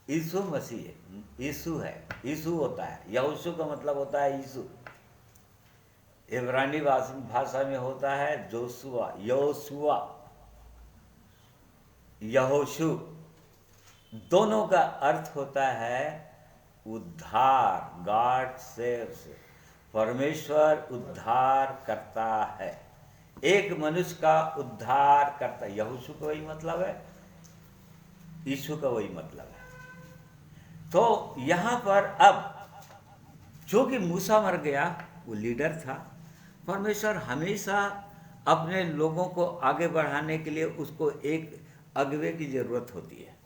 यीशु मसीह है, यीशु है, यीशु होता है। यहोशू का मतलब होता है यीशु। इब्रानी भाषा में होता है जोशुआ, योशुआ, यहोशू। दोनों का अर्थ होता है उद्धार, गॉड सेव्स, परमेश्वर उद्धार करता है, एक मनुष्य का उद्धार करता है। यहोशू का वही मतलब है, यीशु का वही मतलब है। तो यहां पर अब जो कि मूसा मर गया, वो लीडर था, परमेश्वर हमेशा अपने लोगों को आगे बढ़ाने के लिए उसको एक अगुवे की जरूरत होती है।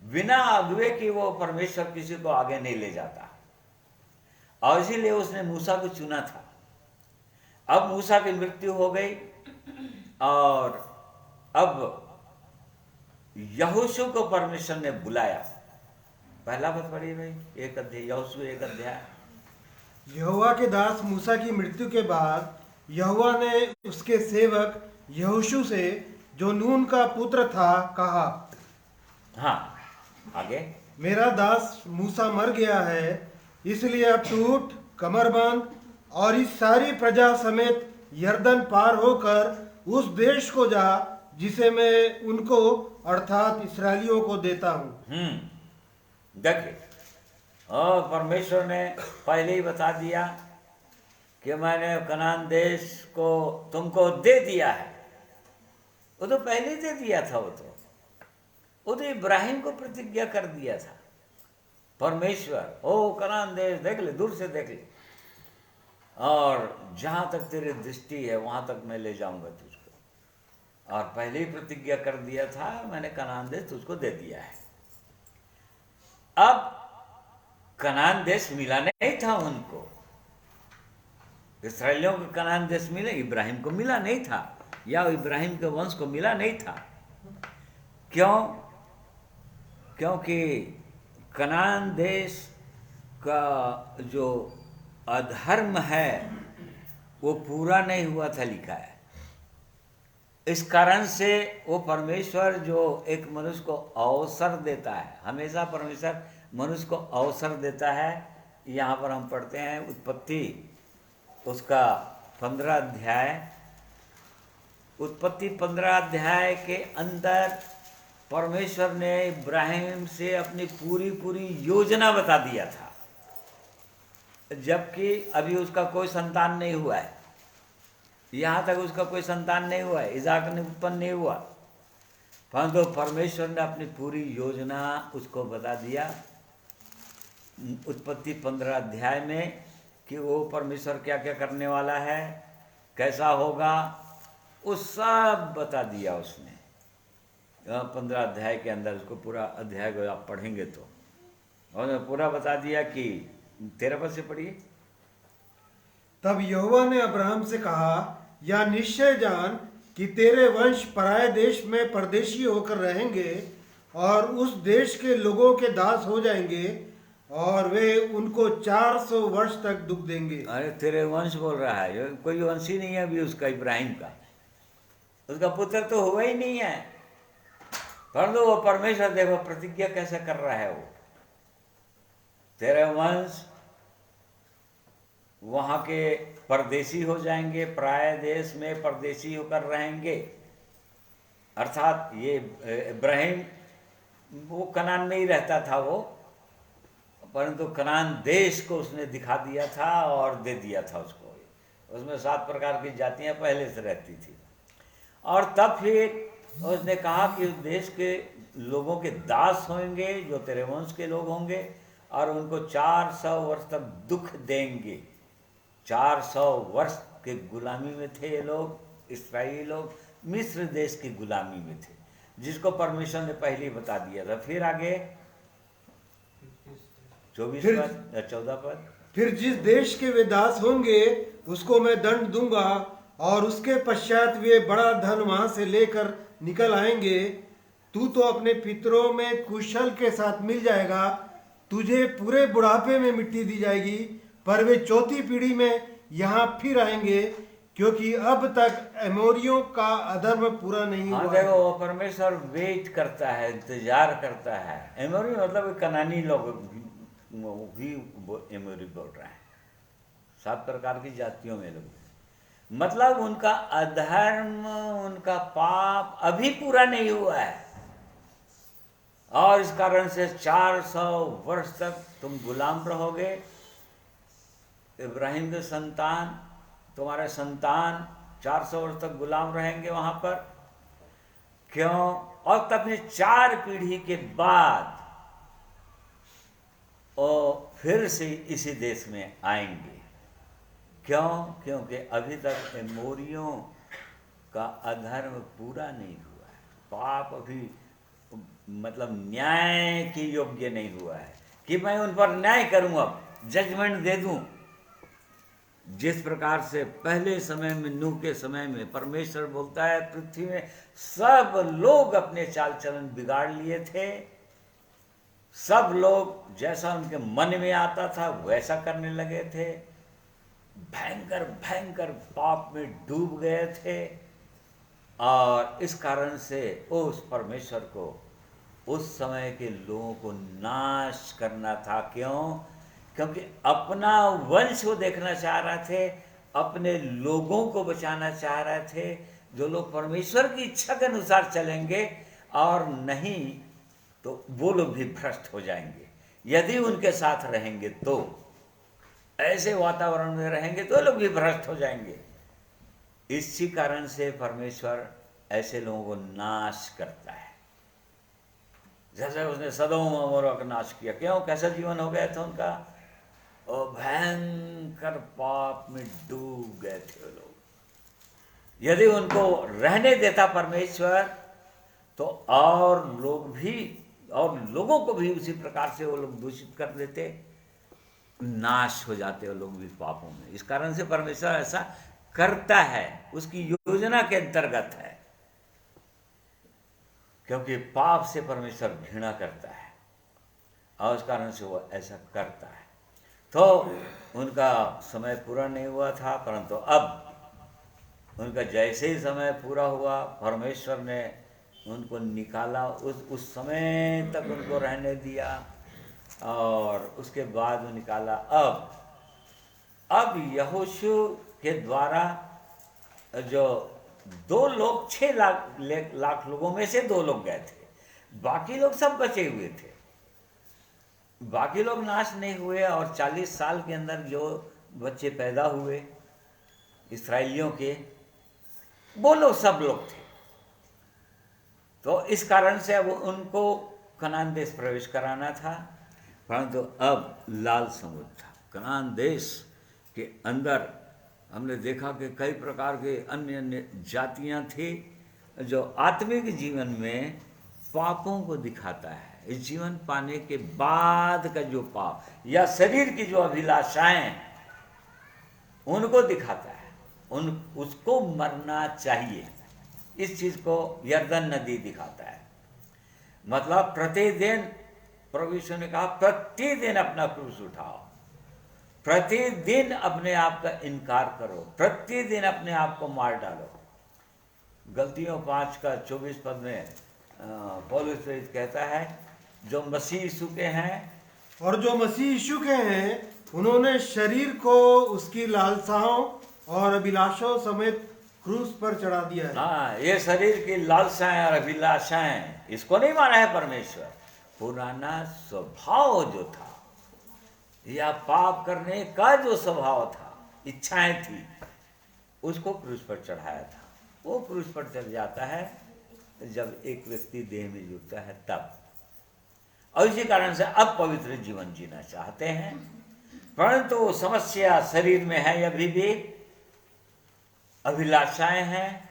बिना अगुवे की वो परमेश्वर किसी को आगे नहीं ले जाता, और इसीलिए उसने मूसा को चुना था। अब मूसा की मृत्यु हो गई और अब यहोशू को परमेश्वर ने बुलाया। पहला बात पढ़िए भाई, 1 अध्याय, यहोशू 1 अध्याय। यहोवा के दास मूसा की मृत्यु के बाद यहोवा ने उसके सेवक यहोशू से, जो नून का पुत्र था, कहा, हाँ आगे, मेरा दास मूसा मर गया है, इसलिए अब तू उठ, कमर बांध और इस सारी प्रजा समेत यरदन पार होकर उस देश को जा जिसे मैं उनको अर्थात इसराइलियों को देता हूँ। देखिए, और परमेश्वर ने पहले ही बता दिया कि मैंने कनान देश को तुमको दे दिया है। वो तो पहले ही दे दिया था। वो तो इब्राहिम को प्रतिज्ञा कर दिया था परमेश्वर, ओ कनान देश देख ले, दूर से देख ले, और जहां तक तेरी दृष्टि है वहां तक मैं ले जाऊंगा तुझको। और पहले ही प्रतिज्ञा कर दिया था, मैंने कनान देश तुझको दे दिया है। अब कनान देश मिला नहीं था उनको। इस्राएलियों को कनान देश मिले, इब्राहिम को मिला नहीं था, या इब्राहिम के वंश को मिला नहीं था। क्यों? क्योंकि कनान देश का जो अधर्म है वो पूरा नहीं हुआ था, लिखा है। इस कारण से वो परमेश्वर जो एक मनुष्य को अवसर देता है, हमेशा परमेश्वर मनुष्य को अवसर देता है। यहाँ पर हम पढ़ते हैं उत्पत्ति उसका 15 अध्याय, उत्पत्ति 15 अध्याय के अंदर परमेश्वर ने इब्राहिम से अपनी पूरी योजना बता दिया था, जबकि अभी उसका कोई संतान नहीं हुआ है। यहाँ तक उसका कोई संतान नहीं हुआ है, इज़ाक ने उत्पन्न नहीं हुआ, परंतु परमेश्वर ने अपनी पूरी योजना उसको बता दिया उत्पत्ति 15 अध्याय में, कि वो परमेश्वर क्या क्या करने वाला है, कैसा होगा, वो सब बता दिया उसने 15 अध्याय के अंदर। उसको पूरा अध्याय को आप पढ़ेंगे तो उन्होंने पूरा बता दिया। कि 13 पद से पढ़िए। तब यहोवा ने अब्राहम से कहा, या निश्चय जान कि तेरे वंश पराये देश में परदेशी होकर रहेंगे और उस देश के लोगों के दास हो जाएंगे और वे उनको 400 वर्ष तक दुख देंगे। अरे तेरे वंश बोल रहा है, कोई वंश ही नहीं है अभी उसका, इब्राहिम का, उसका पुत्र तो हुआ ही नहीं है। परंतु वो परमेश्वर देखो प्रतिज्ञा कैसे कर रहा है, वो तेरे वंश वहां के परदेशी हो जाएंगे, पराये देश में परदेशी होकर रहेंगे। अर्थात ये इब्राहिम वो कनान में ही रहता था वो, परंतु कनान देश को उसने दिखा दिया था और दे दिया था उसको। उसमें 7 प्रकार की जातियां पहले से रहती थी। और तब फिर उसने कहा कि उस देश के लोगों के दास होंगे जो तेरे वंश के लोग होंगे, और उनको 400 वर्ष तक दुख देंगे। 400 वर्ष के गुलामी में थे ये लोग, इस्राएली लोग मिस्र देश की गुलामी में थे, जिसको परमेश्वर ने पहले ही बता दिया था। फिर आगे 24 पद या 14 पद। फिर जिस देश के वे दास होंगे उसको मैं दंड दूंगा और उसके पश्चात वे बड़ा धन वहां से लेकर निकल आएंगे। तू तो अपने पितरों में कुशल के साथ मिल जाएगा, तुझे पूरे बुढ़ापे में मिट्टी दी जाएगी, पर वे 4थी पीढ़ी में यहाँ फिर आएंगे, क्योंकि अब तक एमोरियों का अधर्म पूरा नहीं हुआ। देखो वो परमेश्वर वेट करता है, इंतजार करता है। एमोरी मतलब कनानी लोग भी एमोरी बोल रहे हैं, 7 प्रकार की जातियों में लोग, मतलब उनका अधर्म, उनका पाप अभी पूरा नहीं हुआ है, और इस कारण से 400 वर्ष तक तुम गुलाम रहोगे। इब्राहिम के संतान, तुम्हारे संतान 400 वर्ष तक गुलाम रहेंगे वहां पर। क्यों? और तब 4 पीढ़ी के बाद वो फिर से इसी देश में आएंगे। क्यों? क्योंकि अभी तक एमोरियों का अधर्म पूरा नहीं हुआ है, पाप अभी मतलब न्याय के योग्य नहीं हुआ है कि मैं उन पर न्याय करूं, अब जजमेंट दे दूं। जिस प्रकार से पहले समय में, नूह के समय में परमेश्वर बोलता है पृथ्वी में सब लोग अपने चाल चलन बिगाड़ लिए थे, सब लोग जैसा उनके मन में आता था वैसा करने लगे थे, भयंकर भयंकर पाप में डूब गए थे। और इस कारण से उस परमेश्वर को उस समय के लोगों को नाश करना था। क्यों? क्योंकि अपना वंश को देखना चाह रहे थे, अपने लोगों को बचाना चाह रहे थे, जो लोग परमेश्वर की इच्छा के अनुसार चलेंगे, और नहीं तो वो लोग भी भ्रष्ट हो जाएंगे। यदि उनके साथ रहेंगे तो, ऐसे वातावरण में रहेंगे तो लोग भी भ्रष्ट हो जाएंगे। इसी कारण से परमेश्वर ऐसे लोगों को नाश करता है, जैसे उसने सदोम और अमोरा का नाश किया। क्यों? कैसा जीवन हो गया था उनका, और भयंकर पाप में डूब गए थे वो लोग। यदि उनको रहने देता परमेश्वर तो और लोग भी और लोगों को भी उसी प्रकार से वो लोग दूषित कर देते, नाश हो जाते वो लोग भी पापों में। इस कारण से परमेश्वर ऐसा करता है, उसकी योजना के अंतर्गत है, क्योंकि पाप से परमेश्वर घृणा करता है और उस कारण से वो ऐसा करता है। तो उनका समय पूरा नहीं हुआ था, परंतु अब उनका जैसे ही समय पूरा हुआ, परमेश्वर ने उनको निकाला, उस समय तक उनको रहने दिया और उसके बाद वो निकाला। अब यहोशू के द्वारा जो 2 लोग, 6 लाख लोगों में से 2 लोग गए थे, बाकी लोग सब बचे हुए थे, बाकी लोग नाश नहीं हुए। और 40 साल के अंदर जो बच्चे पैदा हुए इस्राएलियों के, वो लोग सब लोग थे। तो इस कारण से अब उनको कनान देश प्रवेश कराना था, परंतु अब लाल समुद्र था। कनान देश के अंदर हमने देखा कि कई प्रकार के अन्य अन्य जातियां थी, जो आत्मिक जीवन में पापों को दिखाता है। इस जीवन पाने के बाद का जो पाप या शरीर की जो अभिलाषाएं, उनको दिखाता है, उसको मरना चाहिए। इस चीज को यरदन नदी दिखाता है। मतलब प्रतिदिन, प्रभु यीशु ने कहा प्रतिदिन अपना क्रूस उठाओ, प्रतिदिन अपने आप का इनकार करो, प्रतिदिन अपने आप को मार डालो। गलतियों 5 का 24 पद में पौलुस प्रेरित कहता है, जो मसीह यीशु के हैं, और जो मसीह यीशु के हैं, उन्होंने शरीर को उसकी लालसाओं और अभिलाषाओं समेत क्रूस पर चढ़ा दिया है। हाँ, ये शरीर की लालसाएं और अभिलाषाएं, इसको नहीं माना है परमेश्वर। पुराना स्वभाव जो था, या पाप करने का जो स्वभाव था, इच्छाएं थी, उसको क्रूस पर चढ़ाया था। वो क्रूस पर चढ़ जाता है जब एक व्यक्ति देह में जुड़ता है तब। और इसी कारण से अब पवित्र जीवन जीना चाहते हैं, परंतु समस्या शरीर में है, अभी भी अभिलाषाएं हैं।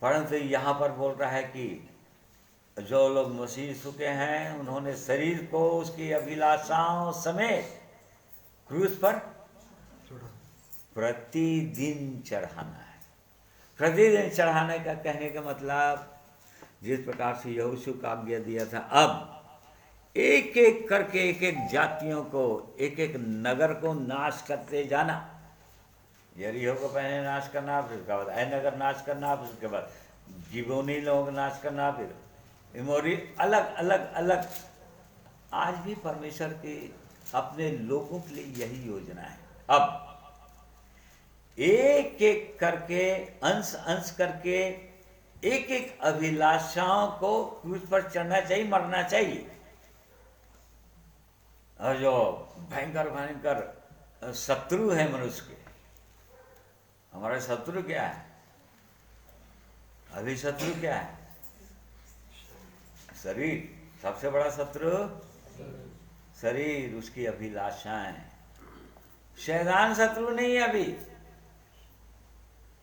परंतु यहां पर बोल रहा है कि जो लोग मसीह यीशु के हैं, उन्होंने शरीर को उसकी अभिलाषाओं समेत क्रूस पर प्रतिदिन चढ़ाना है। प्रतिदिन चढ़ाने का कहने का मतलब, जिस प्रकार से यहोशू का आज्ञा दिया था, अब एक एक करके एक एक जातियों को, एक एक नगर को नाश करते जाना। यरीहो को पहले नाश करना, फिर उसके बाद ऐ नगर नाश करना, फिर उसके बाद गिबोनी लोग नाश करना, फिर इमोरी, अलग अलग अलग। आज भी परमेश्वर के अपने लोगों के लिए यही योजना है। अब एक एक करके, अंश अंश करके, एक एक अभिलाषाओं को क्रूस पर चढ़ना चाहिए, मरना चाहिए। और जो भयंकर भयंकर शत्रु है मनुष्य के, हमारा शत्रु क्या है? अभी शत्रु क्या है? शरीर। सबसे बड़ा शत्रु शरीर, उसकी अभिलाषाएं। शैतान शत्रु नहीं है अभी।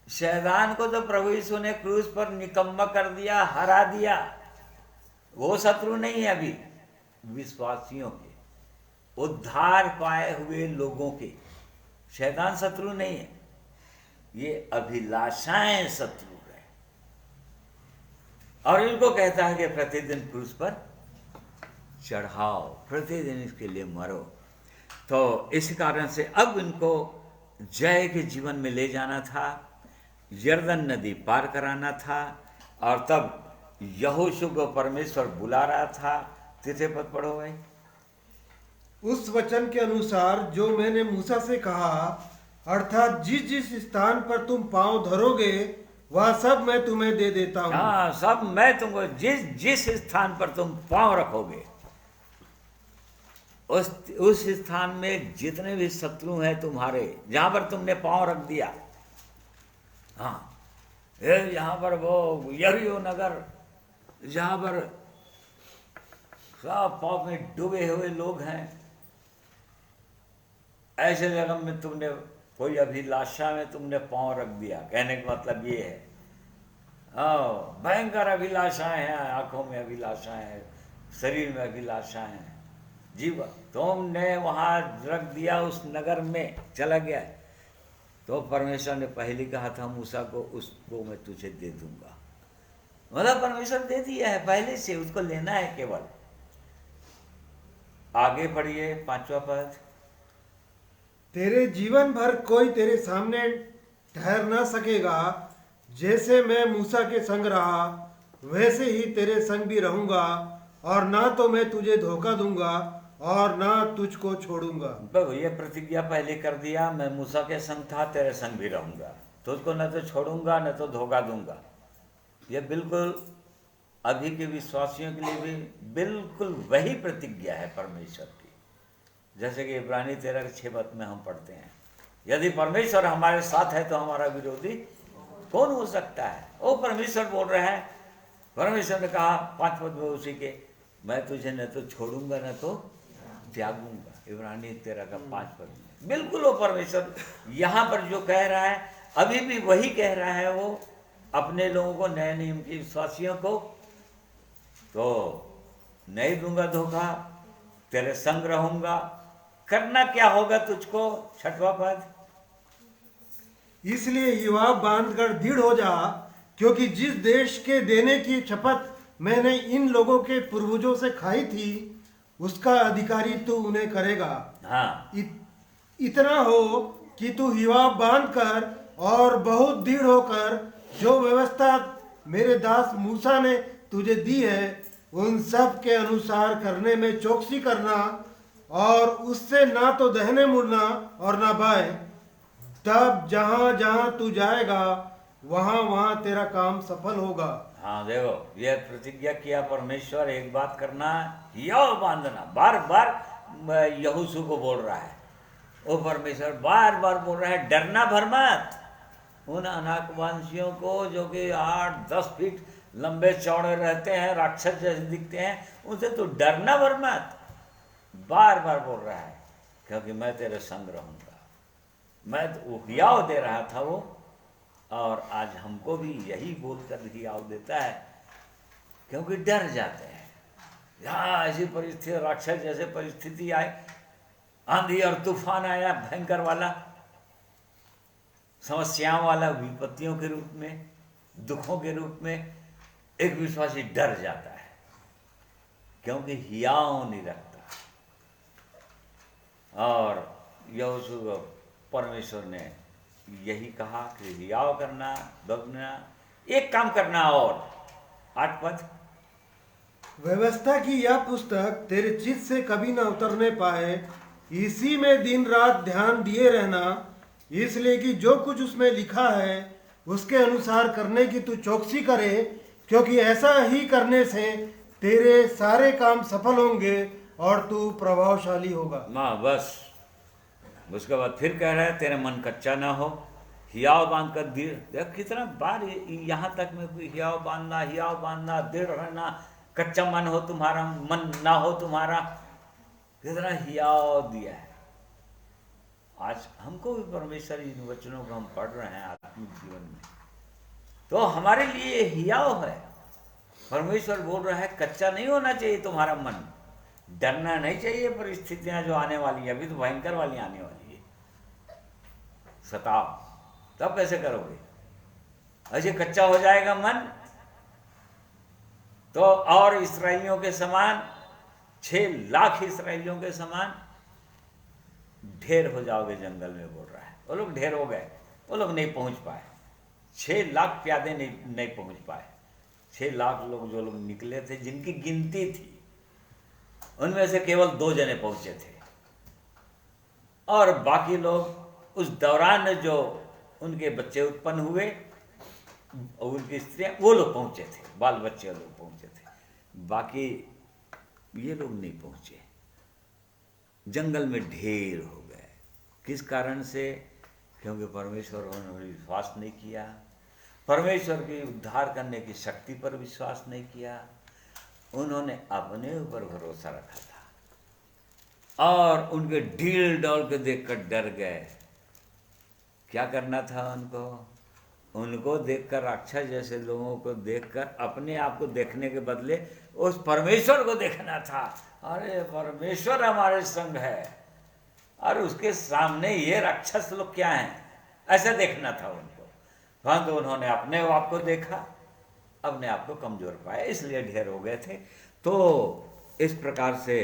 शैतान को तो प्रभु यीशु ने क्रूस पर निकम्मा कर दिया, हरा दिया। वो शत्रु नहीं है अभी विश्वासियों के, उद्धार पाए हुए लोगों के। शैतान शत्रु नहीं है, ये अभिलाषाएं शत्रु है। और इनको कहता है कि प्रतिदिन क्रूस पर चढ़ाओ, प्रतिदिन इसके लिए मरो। तो इस कारण से अब इनको जय के जीवन में ले जाना था, यरदन नदी पार कराना था। और तब यहोशू को परमेश्वर बुला रहा था। 3 पद पढ़ो भाई। उस वचन के अनुसार जो मैंने मूसा से कहा, अर्थात जिस जिस स्थान पर तुम पांव धरोगे वह सब मैं तुम्हें दे देता हूँ। हाँ, सब मैं तुमको, जिस जिस स्थान पर तुम पांव रखोगे, उस स्थान में जितने भी शत्रु हैं तुम्हारे, जहां पर तुमने पांव रख दिया, हाँ, यहाँ पर वो यरीहो नगर, जहां पर सब पाप में डूबे हुए लोग हैं, ऐसे जगह में तुमने कोई अभिलाषा में तुमने पांव रख दिया। कहने का मतलब ये है, भयंकर अभिलाषाएं हैं, आंखों में अभिलाषाएं हैं, शरीर में अभिलाषाएं हैं। जीव तुमने वहाँ रख दिया, उस नगर में चला गया, तो परमेश्वर ने पहले कहा था मूसा को, उसको मैं तुझे दे दूंगा। मतलब परमेश्वर दे दिया है पहले से, उसको लेना है केवल। आगे पढ़िए 5वां पद। तेरे जीवन भर कोई तेरे सामने ठहर ना सकेगा, जैसे मैं मूसा के संग रहा वैसे ही तेरे संग भी रहूंगा, और ना तो मैं तुझे धोखा दूंगा और ना तुझको छोड़ूंगा। बस ये प्रतिज्ञा पहले कर दिया, मैं मूसा के संग था, तेरे संग भी रहूंगा, तुझको न तो छोड़ूंगा न तो धोखा दूंगा। ये बिल्कुल अभी के विश्वासियों के लिए भी बिल्कुल वही प्रतिज्ञा है परमेश्वर की। जैसे कि इब्रानी 13:6 में हम पढ़ते हैं, यदि परमेश्वर हमारे साथ है तो हमारा विरोधी कौन हो सकता है। वो परमेश्वर बोल रहा है, परमेश्वर ने कहा 5 पद में उसी के, मैं तुझे न तो छोड़ूंगा न तो त्यागूंगा। इब्रानी 13:5 पद। बिल्कुल वो परमेश्वर यहाँ पर जो कह रहा है अभी भी वही कह रहा है वो अपने लोगों को, नए नियम के विश्वासियों को, तो नहीं दूंगा धोखा, तेरे संग रहूंगा। करना क्या होगा तुझको? 6वां पद। इसलिए युवा बांधकर दृढ़ हो जा, क्योंकि जिस देश के देने की शपथ मैंने इन लोगों के पूर्वजों से खाई थी उसका अधिकारी तू उन्हें करेगा। हाँ, इतना हो कि तू युवा बांधकर और बहुत दृढ़ होकर जो व्यवस्था मेरे दास मूसा ने तुझे दी है उन सब के अनुसार करने में चौकसी करना, और उससे ना तो दाहिने मुड़ना और ना बाएं, तब जहां जहां तू जाएगा वहां वहां तेरा काम सफल होगा। हाँ, देखो ये प्रतिज्ञा किया परमेश्वर, एक बात करना, यह बांधना। बार बार यहोशू को बोल रहा है, वो परमेश्वर बार बार बोल रहा है, डरना भर मत। उन अनाकवंशियों को जो कि 8-10 फीट लंबे चौड़े रहते हैं, राक्षस जैसे दिखते हैं, उनसे तो डरना भर मत। बार बार बोल रहा है, क्योंकि मैं तेरे संग रहूंगा। मैं तो हियाव दे रहा था वो, और आज हमको भी यही बोलकर हियाव देता है, क्योंकि डर जाते हैं। यहाँ ऐसी परिस्थिति, राक्षस जैसे परिस्थिति आए, आंधी और तूफान आया भयंकर वाला, समस्याओं वाला, विपत्तियों के रूप में, दुखों के रूप में, एक विश्वासी डर जाता है, क्योंकि हियाव नहीं रखता। और यहोशू परमेश्वर ने यही कहा कि हियाव करना, दबना, एक काम करना। और 8 पद। व्यवस्था की यह पुस्तक तेरे चित्त से कभी न उतरने पाए, इसी में दिन रात ध्यान दिए रहना, इसलिए कि जो कुछ उसमें लिखा है उसके अनुसार करने की तू चौकसी करे, क्योंकि ऐसा ही करने से तेरे सारे काम सफल होंगे और तू प्रभावशाली होगा। ना बस उसके बाद फिर कह रहा है, तेरा मन कच्चा ना हो, हियाव बांध कर दृढ़। देख कितना बार यहाँ तक में हियाव बांधना, दृढ़ रहना, कच्चा मन हो तुम्हारा, मन ना हो तुम्हारा, कितना हियाव दिया है। आज हमको भी परमेश्वर इन वचनों को हम पढ़ रहे हैं आत्मिक जीवन में, तो हमारे लिए हियाव है। परमेश्वर बोल रहा है कच्चा नहीं होना चाहिए तुम्हारा मन, डरना नहीं चाहिए परिस्थितियां जो आने वाली है, अभी तो भयंकर वाली आने वाली है, सताव, तब कैसे करोगे? ऐसे कच्चा हो जाएगा मन तो और इस्राएलियों के समान, 6 लाख इस्राएलियों के समान ढेर हो जाओगे जंगल में, बोल रहा है। वो लोग ढेर हो गए, वो लोग नहीं पहुंच पाए, 6 लाख प्यादे नहीं पहुंच पाए। 6 लाख लोग जो लोग निकले थे, जिनकी गिनती थी, उनमें से केवल 2 जने पहुंचे थे, और बाकी लोग उस दौरान जो उनके बच्चे उत्पन्न हुए और उनकी स्त्रियां, वो लोग पहुंचे थे, बाल बच्चे लोग पहुंचे थे, बाकी ये लोग नहीं पहुंचे। जंगल में ढेर हो गए। किस कारण से? क्योंकि परमेश्वर उन्होंने विश्वास नहीं किया, परमेश्वर की उद्धार करने की शक्ति पर विश्वास नहीं किया, उन्होंने अपने ऊपर भरोसा रखा था, और उनके ढील डौल के देखकर डर गए। क्या करना था उनको? उनको देखकर, राक्षस जैसे लोगों को देखकर अपने आप को देखने के बदले उस परमेश्वर को देखना था। अरे परमेश्वर हमारे संग है और उसके सामने ये राक्षस लोग क्या हैं, ऐसा देखना था उनको। परंतु उन्होंने अपने आप को देखा, अपने आप को कमजोर पाया, इसलिए ढेर हो गए थे। तो इस प्रकार से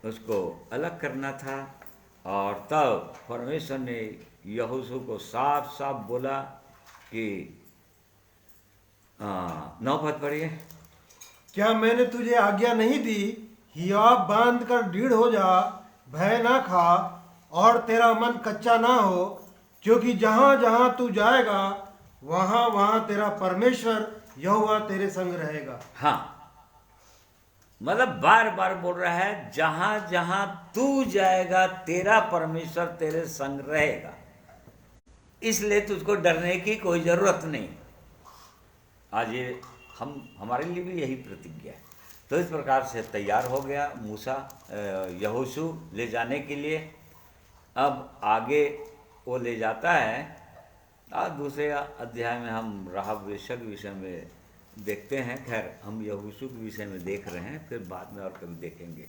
उसको अलग करना था। और तब परमेश्वर ने यहोशू को साफ साफ बोला कि 9 पद पढ़िए। क्या मैंने तुझे आज्ञा नहीं दी, हियाव बांध कर दृढ़ हो जा, भय ना खा और तेरा मन कच्चा ना हो, क्योंकि जहां जहां तू जाएगा वहां वहां तेरा परमेश्वर यहोवा तेरे संग रहेगा। हाँ, मतलब बार बार बोल रहा है, जहां जहां तू जाएगा तेरा परमेश्वर तेरे संग रहेगा, इसलिए तुझको डरने की कोई जरूरत नहीं। आज ये हमारे लिए भी यही प्रतिज्ञा है। तो इस प्रकार से तैयार हो गया मूसा यहोशू ले जाने के लिए। अब आगे वो ले जाता है। दूसरे अध्याय में हम राहब वेश्या के विषय में देखते हैं। खैर, हम यहोशू के विषय में देख रहे हैं, फिर बाद में और कभी देखेंगे।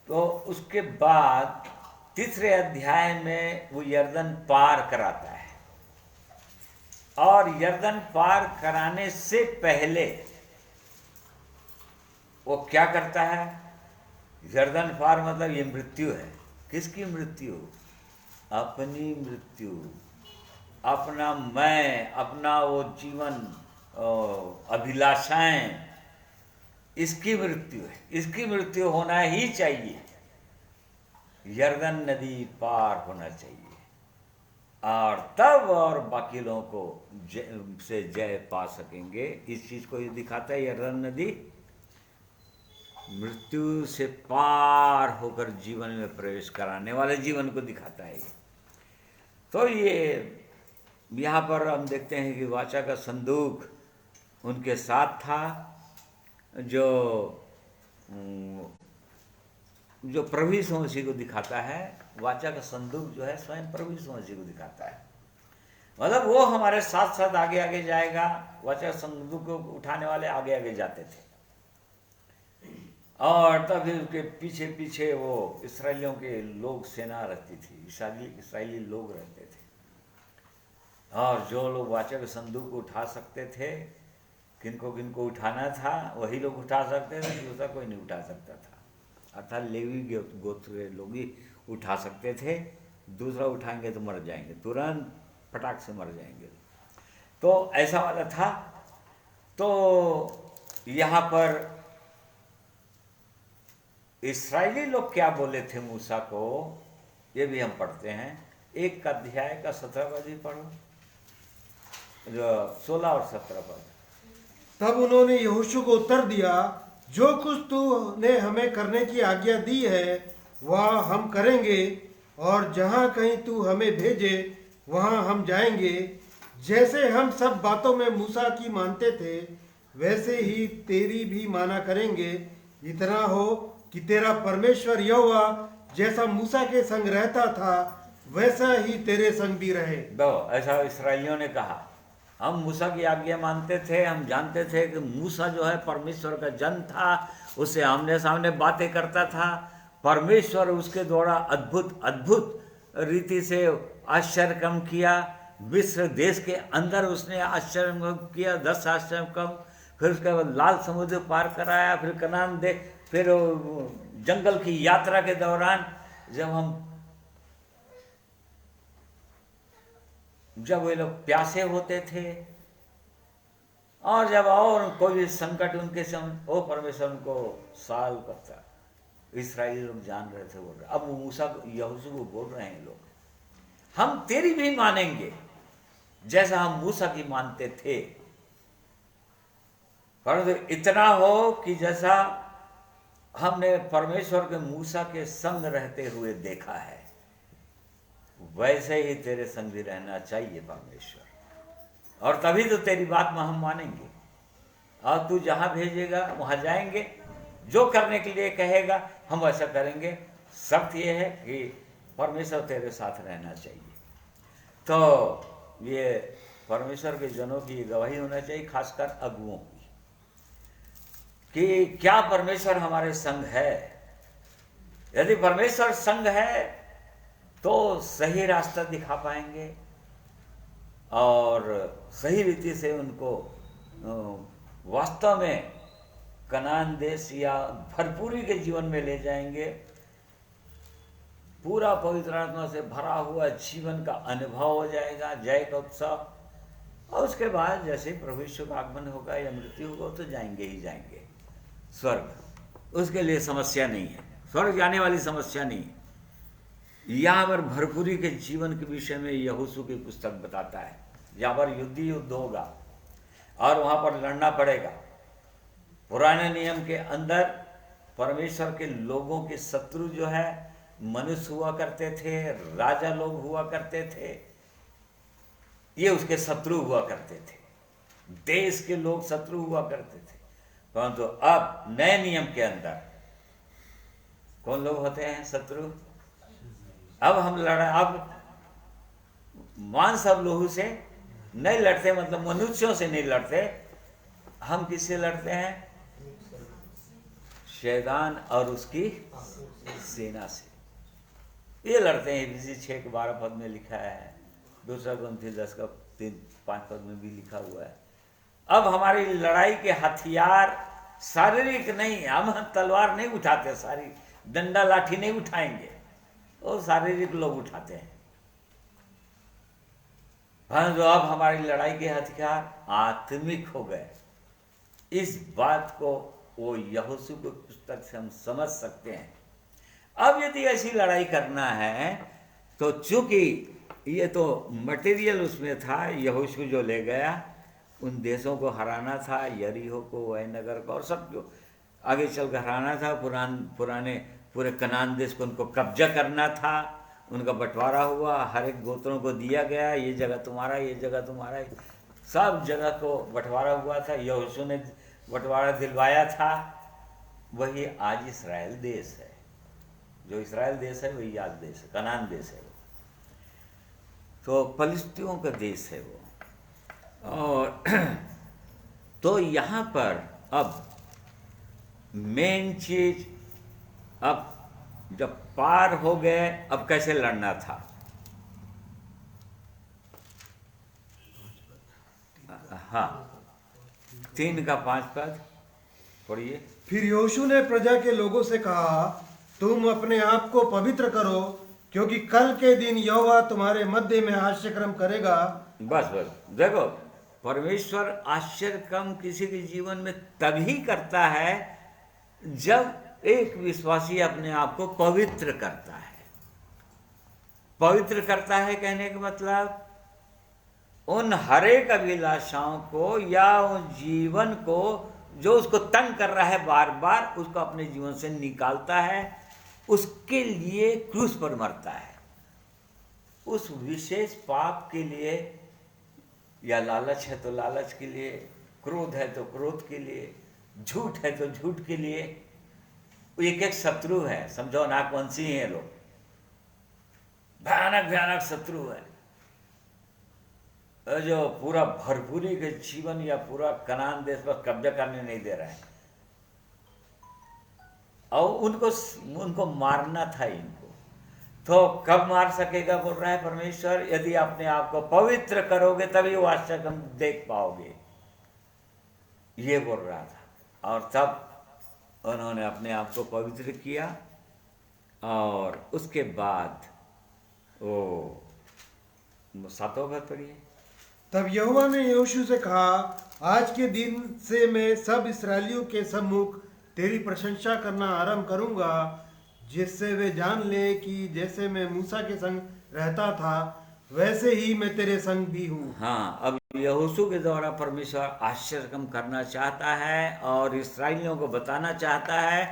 तो उसके बाद तीसरे अध्याय में वो यर्दन पार कराता है, और यर्दन पार कराने से पहले वो क्या करता है? यर्दन पार मतलब ये मृत्यु है। किसकी मृत्यु? अपनी मृत्यु, अपना मैं, अपना वो जीवन अभिलाषाएं, इसकी मृत्यु है। इसकी मृत्यु होना ही चाहिए। यर्दन नदी पार होना चाहिए, और तब और बाकी लोगों को से जय पा सकेंगे। इस चीज को ये दिखाता है। यर्दन नदी मृत्यु से पार होकर जीवन में प्रवेश कराने वाले जीवन को दिखाता है। तो ये यहाँ पर हम देखते हैं कि वाचा का संदूक उनके साथ था, जो प्रभु यीशु मसीह को दिखाता है। वाचा का संदूक जो है स्वयं प्रभु यीशु मसीह को दिखाता है। मतलब वो हमारे साथ साथ आगे आगे जाएगा। वाचा का संदूक को उठाने वाले आगे आगे जाते थे, और तब उसके पीछे पीछे वो इस्राएलियों के लोग, सेना रहती थी, इस्राएली लोग रहते थे। और जो लोग वाचा के संदूक को उठा सकते थे, किनको उठाना था वही लोग उठा सकते थे, दूसरा कोई नहीं उठा सकता था। अर्थात लेवी गोत्र लोग ही उठा सकते थे। दूसरा उठाएंगे तो मर जाएंगे, तुरंत फटाक से मर जाएंगे। तो ऐसा वाला था। तो यहाँ पर इस्राएली लोग क्या बोले थे मूसा को, ये भी हम पढ़ते हैं। 1 अध्याय का 17 पद ही पढ़ो, 16 और 17 पद। तब उन्होंने यहोशू को उत्तर दिया, जो कुछ तूने हमें करने की आज्ञा दी है वह हम करेंगे, और जहाँ कहीं तू हमें भेजे वहाँ हम जाएंगे। जैसे हम सब बातों में मूसा की मानते थे, वैसे ही तेरी भी माना करेंगे। इतना हो कि तेरा परमेश्वर यहोवा जैसा मूसा के संग रहता था, वैसा ही तेरे संग भी रहे। ऐसा इस्राएलियों ने कहा। हम मूसा की आज्ञा मानते थे, हम जानते थे कि मूसा जो है परमेश्वर का जन था, उससे आमने सामने बातें करता था। परमेश्वर उसके द्वारा अद्भुत अद्भुत रीति से आश्चर्य कर्म किया। मिस्र देश के अंदर उसने आश्चर्य किया, 10 आश्चर्य कर्म। फिर उसके बाद लाल समुद्र पार कराया, फिर कनान दे, फिर जंगल की यात्रा के दौरान जब वे लोग प्यासे होते थे, और जब और कोई भी संकट उनके सामने, वो परमेश्वर उनको साल करता। इस्राएली लोग जान रहे थे, बोल रहे। अब मूसा यहोशू को बोल रहे हैं लोग, हम तेरी भी मानेंगे जैसा हम मूसा की मानते थे, परंतु इतना हो कि जैसा हमने परमेश्वर के मूसा के संग रहते हुए देखा है, वैसे ही तेरे संग भी रहना चाहिए परमेश्वर। और तभी तो तेरी बात में हम मानेंगे, और तू जहां भेजेगा वहां जाएंगे। जो करने के लिए कहेगा हम वैसा करेंगे। शर्त यह है कि परमेश्वर तेरे साथ रहना चाहिए। तो ये परमेश्वर के जनों की गवाही होना चाहिए, खासकर अगुओं की, कि क्या परमेश्वर हमारे संग है। यदि परमेश्वर संग है तो सही रास्ता दिखा पाएंगे और सही रीति से उनको वास्तव में कनान देश या भरपूरी के जीवन में ले जाएंगे। पूरा पवित्र आत्मा से भरा हुआ जीवन का अनुभव हो जाएगा, जय का उत्सव। और उसके बाद जैसे प्रभु यीशु का आगमन होगा या मृत्यु होगा तो जाएंगे ही जाएंगे स्वर्ग। उसके लिए समस्या नहीं है, स्वर्ग जाने वाली समस्या नहीं है। यहाँ पर भरपूरी के जीवन के विषय में यहोशू की पुस्तक बताता है, जहाँ पर युद्ध होगा और वहाँ पर लड़ना पड़ेगा। पुराने नियम के अंदर परमेश्वर के लोगों के शत्रु जो है मनुष्य हुआ करते थे, राजा लोग हुआ करते थे, ये उसके शत्रु हुआ करते थे, देश के लोग शत्रु हुआ करते थे। परंतु अब नए नियम के अंदर कौन लोग होते हैं शत्रु? अब हम अब मांस अब लोहू से नहीं लड़ते, मतलब मनुष्यों से नहीं लड़ते। हम किससे लड़ते हैं? शैतान और उसकी सेना से ये लड़ते हैं। इसी 6:12 पद में लिखा है, 2 Corinthians 10:5 पद में भी लिखा हुआ है। अब हमारी लड़ाई के हथियार शारीरिक नहीं, हम तलवार नहीं उठाते, सारी डंडा लाठी नहीं उठाएंगे, वो शारीरिक लोग उठाते हैं। परंतु अब हमारी लड़ाई के हथियार आत्मिक हो गए। इस बात को वो यहोशू की पुस्तक से हम समझ सकते हैं। अब यदि ऐसी लड़ाई करना है तो चूंकि ये तो मटेरियल उसमें था, यहोशू जो ले गया उन देशों को हराना था, यरीहो को, वह नगर को और सबको आगे चल कर हराना था। पुराने पूरे कनान देश को उनको कब्जा करना था। उनका बंटवारा हुआ, हर एक गोत्रों को दिया गया, ये जगह तुम्हारा, ये जगह तुम्हारा, सब जगह को बंटवारा हुआ था। यहोशू ने बंटवारा दिलवाया था। वही आज इस्राएल देश है। जो इस्राएल देश है वही आज देश है, कनान देश है। तो फलिस्तियों का देश है वो। और तो यहाँ पर अब मेन चीज, अब जब पार हो गए, अब कैसे लड़ना था। हाँ, 3:5 पद पढ़िए। फिर यहोशू ने प्रजा के लोगों से कहा, तुम अपने आप को पवित्र करो, क्योंकि कल के दिन यहोवा तुम्हारे मध्य में आश्चर्यक्रम करेगा। बस देखो, परमेश्वर आश्चर्यक्रम किसी के जीवन में तभी करता है जब एक विश्वासी अपने आप को पवित्र करता है। पवित्र करता है कहने का मतलब उन हरेक अभिलाषाओं को या उन जीवन को जो उसको तंग कर रहा है बार बार, उसको अपने जीवन से निकालता है, उसके लिए क्रूस पर मरता है। उस विशेष पाप के लिए, या लालच है तो लालच के लिए, क्रोध है तो क्रोध के लिए, झूठ है तो झूठ के लिए। एक एक शत्रु है, समझो, नागवंशी हैं लोग, भयानक भयानक शत्रु है जो पूरा भरपूरी के जीवन या पूरा कनान देश पर कब्जा करने नहीं दे रहा है। और उनको मारना था इनको। तो कब मार सकेगा बोल रहा है परमेश्वर? यदि अपने आप को पवित्र करोगे तभी वो आश्चर्य देख पाओगे, ये बोल रहा था। और तब उन्होंने अपने आप को पवित्र किया और उसके बाद वो 7वां पद पढ़िए। तब यहोवा ने यहोशू से कहा, आज के दिन से मैं सब इस्राएलियों के सम्मुख तेरी प्रशंसा करना आरंभ करूंगा, जिससे वे जान ले कि जैसे मैं मूसा के संग रहता था वैसे ही मैं तेरे संग भी हूँ। हाँ, अब यहोशू के द्वारा परमेश्वर आश्चर्य करना चाहता है और इस्राएलियों को बताना चाहता है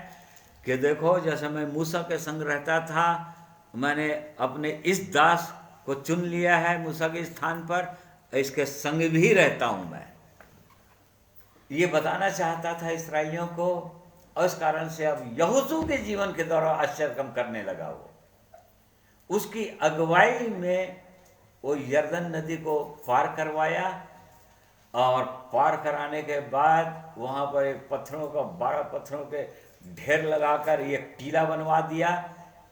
कि देखो, जैसे मैं मूसा के संग रहता था, मैंने अपने इस दास को चुन लिया है मूसा के स्थान पर, इसके संग भी रहता हूं मैं। ये बताना चाहता था इस्राएलियों को, और इस कारण से अब यहोशू के जीवन के द्वारा आश्चर्य करने लगा। वो उसकी अगुवाई में वो यरदन नदी को पार करवाया, और पार कराने के बाद वहाँ पर एक 12 पत्थरों के ढेर लगाकर एक टीला बनवा दिया,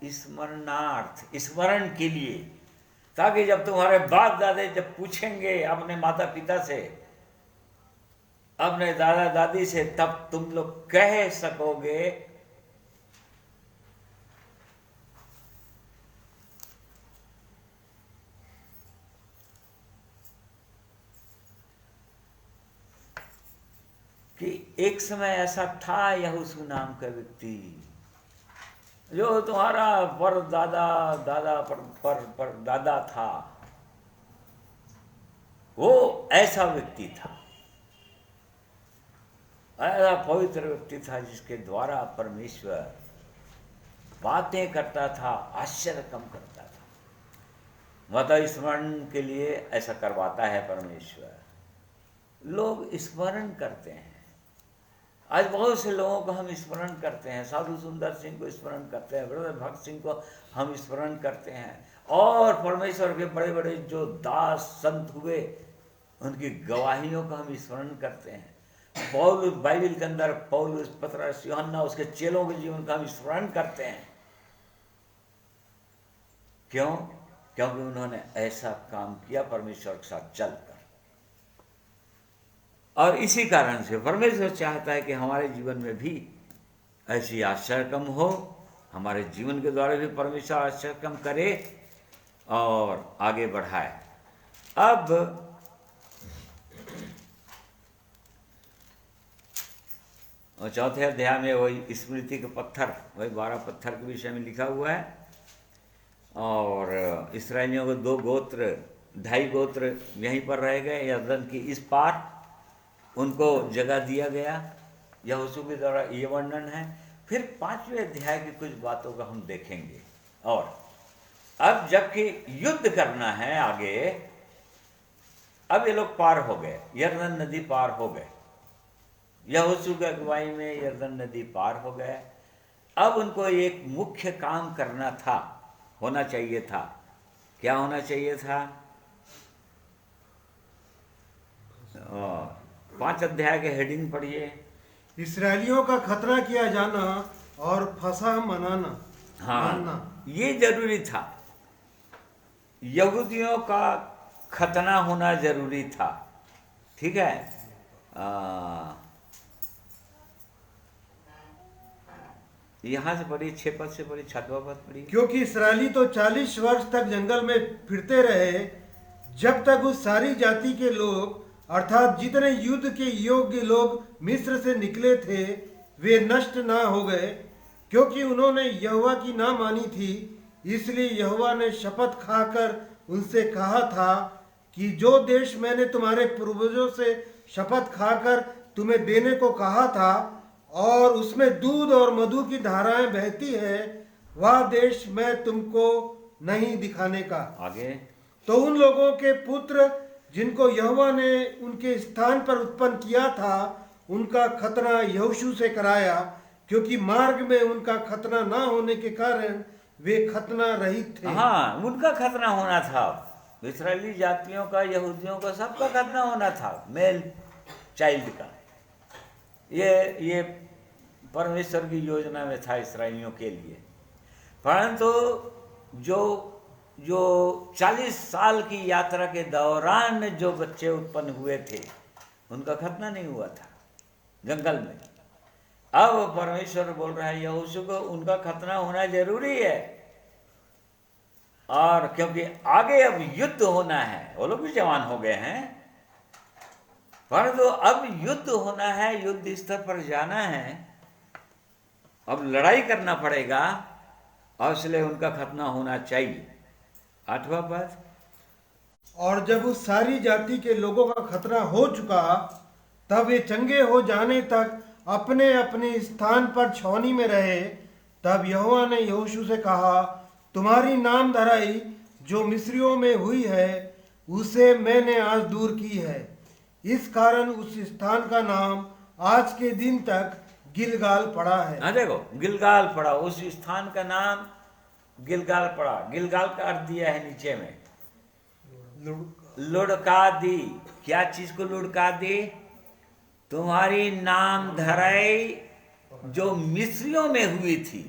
स्मरणार्थ, स्मरण के लिए, ताकि जब तुम्हारे बाप दादे जब पूछेंगे अपने माता पिता से, अपने दादा दादी से, तब तुम लोग कह सकोगे कि एक समय ऐसा था यहोशू नाम का व्यक्ति, जो तुम्हारा पर दादा था, वो ऐसा व्यक्ति था, ऐसा पवित्र व्यक्ति था जिसके द्वारा परमेश्वर बातें करता था, आश्चर्य कम करता था। मतलब स्मरण के लिए ऐसा करवाता है परमेश्वर। लोग स्मरण करते हैं। आज बहुत से लोगों को हम स्मरण करते हैं, साधु सुंदर सिंह को स्मरण करते हैं, ब्रदर भक्त सिंह को हम स्मरण करते हैं, और परमेश्वर के बड़े बड़े जो दास संत हुए उनकी गवाहियों का हम स्मरण करते हैं। पौलुस, बाइबल के अंदर पौलुस, पतरस, यूहन्ना, उसके चेलों के जीवन का हम स्मरण करते हैं। क्यों? क्योंकि उन्होंने ऐसा काम किया परमेश्वर के साथ चलकर। और इसी कारण से परमेश्वर चाहता है कि हमारे जीवन में भी ऐसी आश्चर्य कम हो, हमारे जीवन के द्वारा भी परमेश्वर आश्चर्य कम करे और आगे बढ़ाए। अब चौथे अध्याय में वही स्मृति के पत्थर, वही 12 पत्थर के विषय में लिखा हुआ है। और इस्राएलियों को 2 गोत्र, 2.5 गोत्र यहीं पर रह गए, यरदन की इस पार उनको जगह दिया गया। यहोशू के द्वारा ये वर्णन है। फिर 5वें अध्याय की कुछ बातों का हम देखेंगे। और अब जबकि युद्ध करना है आगे, अब ये लोग पार हो गए, यरदन नदी पार हो गए, यहोशू की अगुवाई में यरदन नदी पार हो गए। अब उनको एक मुख्य काम करना था, होना चाहिए था। क्या होना चाहिए था? 5 अध्याय के हेडिंग पढ़िए। इसराइलियों का खतना किया जाना और फसह मनाना। हाँ, ये जरूरी था। यहूदियों का खतना होना जरूरी था। ठीक है। यहाँ से पढ़ी, 6 पद से पढ़ी, 7वां पद पढ़ी। क्योंकि इसराइली तो 40 वर्ष तक जंगल में फिरते रहे, जब तक उस सारी जाति के लोग, अर्थात जितने युद्ध के योग्य लोग मिस्र से निकले थे, वे नष्ट ना हो गए, क्योंकि उन्होंने यहोवा की ना मानी थी। इसलिए यहोवा ने शपथ खाकर उनसे कहा था कि जो देश मैंने तुम्हारे पूर्वजों से शपथ खाकर तुम्हें देने को कहा था, और उसमें दूध और मधु की धाराएं बहती है, वह देश मैं तुमको नहीं दिखाने का। आगे। तो उन लोगों के पुत्र जिनको यहोवा ने उनके स्थान पर उत्पन्न किया था, उनका खतना यहोशू से कराया, क्योंकि मार्ग में उनका खतना ना होने के कारण वे खतना रहित थे। हाँ, उनका खतना होना था। इस्राएली जातियों का, यहूदियों का, सबका खतना होना था, मेल चाइल्ड का। ये परमेश्वर की योजना में था इस्राएलियों के लिए। परंतु जो 40 साल की यात्रा के दौरान जो बच्चे उत्पन्न हुए थे, उनका खतना नहीं हुआ था जंगल में। अब परमेश्वर बोल रहा है यहोशू को, उनका खतना होना जरूरी है। और क्योंकि आगे अब युद्ध होना है, वो लोग भी जवान हो गए हैं, परंतु अब युद्ध होना है, युद्ध स्तर पर जाना है, अब लड़ाई करना पड़ेगा, और इसलिए उनका खतना होना चाहिए। 8वां पद। और जब उस सारी जाति के लोगों का खतना हो चुका, तब वे चंगे हो जाने तक अपने अपने स्थान पर छावनी में रहे। तब यहोवा ने यहोशू से कहा, तुम्हारी नाम धराई जो मिस्रियों में हुई है, उसे मैंने आज दूर की है। इस कारण उस स्थान का नाम आज के दिन तक गिलगाल पड़ा है। हाँ, देखो, गिलगाल पड़ा, उस स्थान का नाम गिलगाल पड़ा। गिलगाल का अर्थ दिया है नीचे में, लुढ़का दी। क्या चीज को लुढ़का दी? तुम्हारी नाम धराई जो मिस्रियों में हुई थी,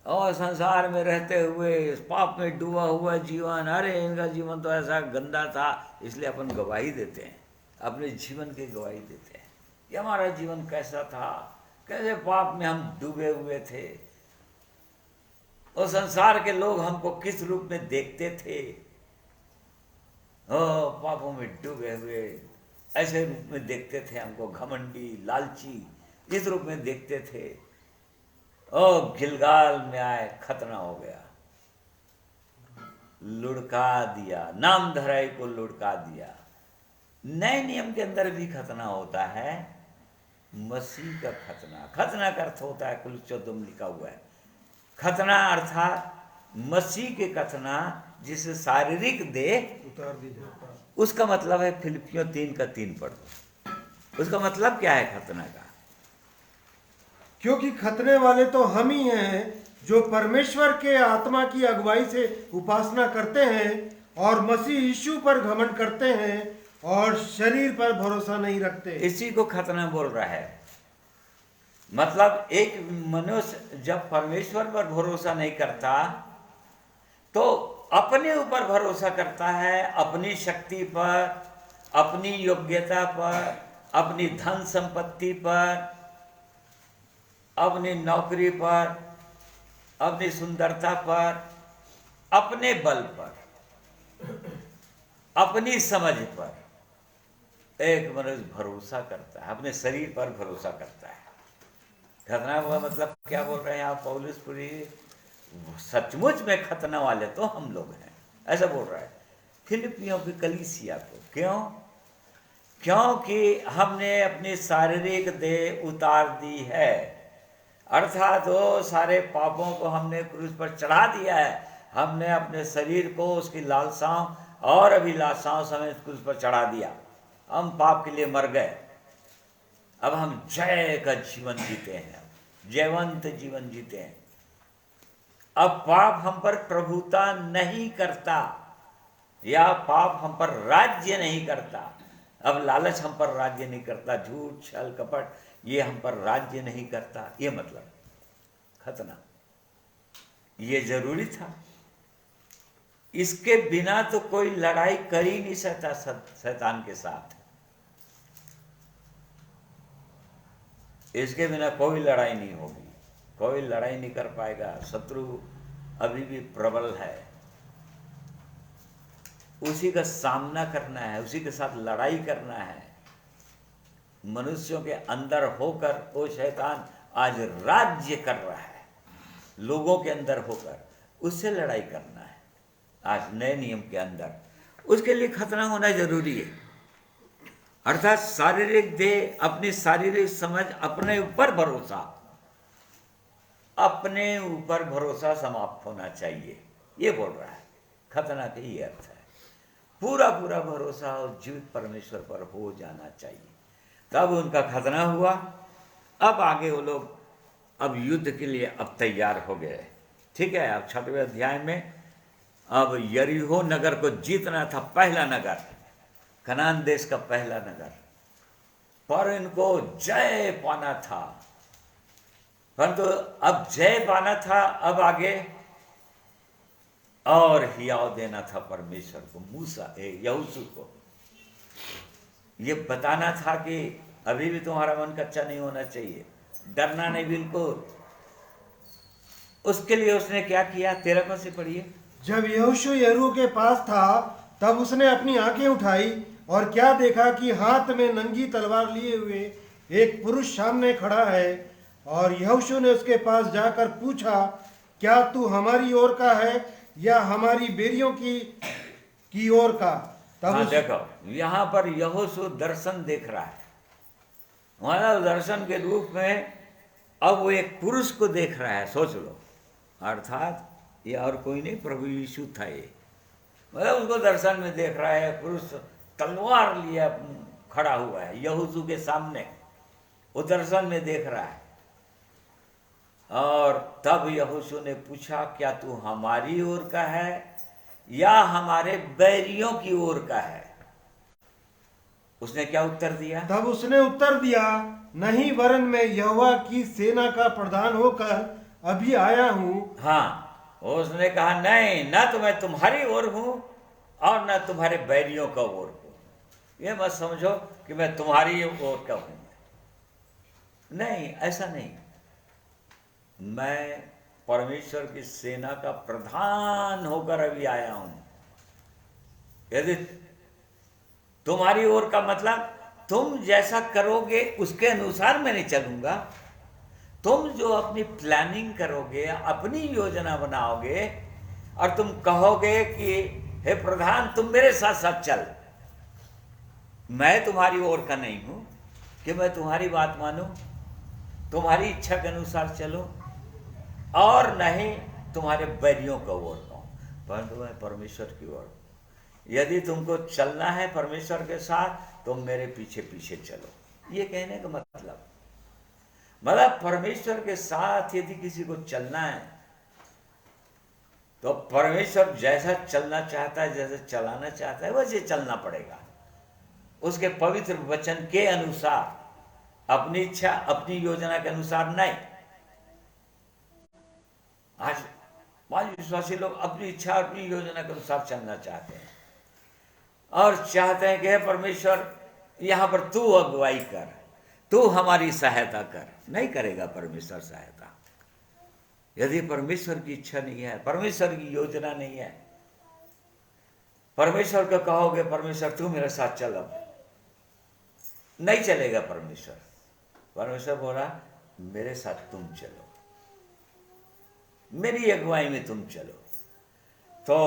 और संसार में रहते हुए इस पाप में डूबा हुआ जीवन, अरे इनका जीवन तो ऐसा गंदा था, इसलिए अपन गवाही देते हैं, अपने जीवन की गवाही देते हैं कि हमारा जीवन कैसा था, कैसे पाप में हम डूबे हुए थे, और संसार के लोग हमको किस रूप में देखते थे, पापों में डूबे हुए ऐसे रूप में देखते थे हमको, घमंडी, लालची, इस रूप में देखते थे। और गिलगाल में आए, खतना हो गया, लुढ़का दिया, नाम धराई को लुढ़का दिया। नए नियम के अंदर भी खतना होता है, मसीह का खतना। खतना का अर्थ होता है, कुल 14 में लिखा हुआ है, खतना अर्थात मसीह के खतना, जिसे शारीरिक देह उतार दी जाता। उसका मतलब है फिलिपियों 3:3 पढ़ दो। उसका मतलब क्या है खतना का? क्योंकि खतने वाले तो हम ही हैं जो परमेश्वर के आत्मा की अगुवाई से उपासना करते हैं और मसीह यीशु पर घमंड करते हैं और शरीर पर भरोसा नहीं रखते। इसी को खतना बोल रहा है। मतलब एक मनुष्य जब परमेश्वर पर भरोसा नहीं करता तो अपने ऊपर भरोसा करता है, अपनी शक्ति पर, अपनी योग्यता पर, अपनी धन संपत्ति पर, अपनी नौकरी पर, अपनी सुंदरता पर, अपने बल पर, अपनी समझ पर एक मनुष्य भरोसा करता है, अपने शरीर पर भरोसा करता है। खतना हुआ मतलब क्या बोल रहे हैं आप पौलुसपुरी? सचमुच में खतना वाले तो हम लोग हैं, ऐसा बोल रहा है फिलिपियों की कलीसिया को। क्यों? क्योंकि हमने अपनी शारीरिक देह उतार दी है, अर्थात वो सारे पापों को हमने क्रूस पर चढ़ा दिया है। हमने अपने शरीर को उसकी लालसाओं और अभिलाषाओं समेत क्रूस पर चढ़ा दिया। हम पाप के लिए मर गए, अब हम जय का जीवन जीते हैं, जयवंत जीवन जीते हैं। अब पाप हम पर प्रभुता नहीं करता, या पाप हम पर राज्य नहीं करता। अब लालच हम पर राज्य नहीं करता, झूठ, छल, कपट ये हम पर राज्य नहीं करता। ये मतलब खतना, ये जरूरी था। इसके बिना तो कोई लड़ाई कर ही नहीं सकता शैतान के साथ। इसके बिना कोई लड़ाई नहीं होगी, कोई लड़ाई नहीं कर पाएगा। शत्रु अभी भी प्रबल है, उसी का सामना करना है, उसी के साथ लड़ाई करना है। मनुष्यों के अंदर होकर वो शैतान आज राज्य कर रहा है, लोगों के अंदर होकर उससे लड़ाई करना है आज नए नियम के अंदर। उसके लिए खतना होना जरूरी है, अर्थात शारीरिक देह, अपनी शारीरिक समझ, अपने ऊपर भरोसा, अपने ऊपर भरोसा समाप्त होना चाहिए। ये बोल रहा है खतना का ये अर्थ है। पूरा पूरा भरोसा और जीवित परमेश्वर पर हो जाना चाहिए। तब उनका खतना हुआ। अब आगे वो लोग अब युद्ध के लिए अब तैयार हो गए। ठीक है, अब 6वें अध्याय में अब यरीहो नगर को जीतना था, पहला नगर, कनान देश का पहला नगर, पर इनको जय पाना था। परंतु अब जय पाना था, अब आगे और हियाव देना था परमेश्वर को, मूसा यहोशू को। ये बताना था कि अभी भी तुम्हारा मन कच्चा नहीं होना चाहिए, डरना नहीं बिल्कुल। उसके लिए उसने क्या किया? 13 से पढ़िए। जब यहोशू यरीहो के पास था तब उसने अपनी आंखें उठाई और क्या देखा कि हाथ में नंगी तलवार लिए हुए एक पुरुष सामने खड़ा है। और यहोशू ने उसके पास जाकर पूछा, क्या तू हमारी ओर का है या हमारी बेरियों की ओर का? तब देखो यहाँ पर यहोशू दर्शन देख रहा है, मतलब दर्शन के रूप में अब वो एक पुरुष को देख रहा है। सोच लो, अर्थात ये और कोई नहीं, प्रभु यीशु था ये। मतलब उसको दर्शन में देख रहा है, पुरुष तलवार लिया खड़ा हुआ है यहोशू के सामने, वो दर्शन में देख रहा है। और तब यहोशू ने पूछा, क्या तू हमारी ओर का है या हमारे बैरियों की ओर का है? उसने क्या उत्तर दिया? तब उसने उत्तर दिया, नहीं, वरन मैं यहोवा की सेना का प्रधान होकर अभी आया हूँ। हाँ, उसने कहा नहीं, न तो मैं तुम्हारी ओर हूं और न तुम्हारे बैरियों का ओर हूं। ये मत समझो कि मैं तुम्हारी ओर का हूं, नहीं, ऐसा नहीं। मैं परमेश्वर की सेना का प्रधान होकर अभी आया हूं। यदि तुम्हारी ओर का मतलब तुम जैसा करोगे उसके अनुसार मैं नहीं चलूंगा। तुम जो अपनी प्लानिंग करोगे, अपनी योजना बनाओगे और तुम कहोगे कि हे प्रधान तुम मेरे साथ साथ चल, मैं तुम्हारी ओर का नहीं हूं कि मैं तुम्हारी बात मानूं, तुम्हारी इच्छा के अनुसार चलो, और नहीं तुम्हारे बैरियों का ओर का हूं, परंतु मैं परमेश्वर की ओर हूं। यदि तुमको चलना है परमेश्वर के साथ तो मेरे पीछे पीछे चलो। ये कहने का मतलब परमेश्वर के साथ यदि किसी को चलना है तो परमेश्वर जैसा चलना चाहता है, जैसे चलाना चाहता है, वैसे चलना पड़ेगा, उसके पवित्र वचन के अनुसार, अपनी इच्छा अपनी योजना के अनुसार नहीं। आज विश्वासी लोग अपनी इच्छा अपनी योजना के अनुसार चलना चाहते हैं और चाहते हैं कि हे परमेश्वर यहां पर तू अगुवाई कर, तू हमारी सहायता कर। नहीं करेगा परमेश्वर सहायता यदि परमेश्वर की इच्छा नहीं है, परमेश्वर की योजना नहीं है। परमेश्वर को कहोगे परमेश्वर तू मेरे साथ चल, अब नहीं चलेगा। परमेश्वर बोला मेरे साथ तुम चलो, मेरी अगुवाई में तुम चलो। तो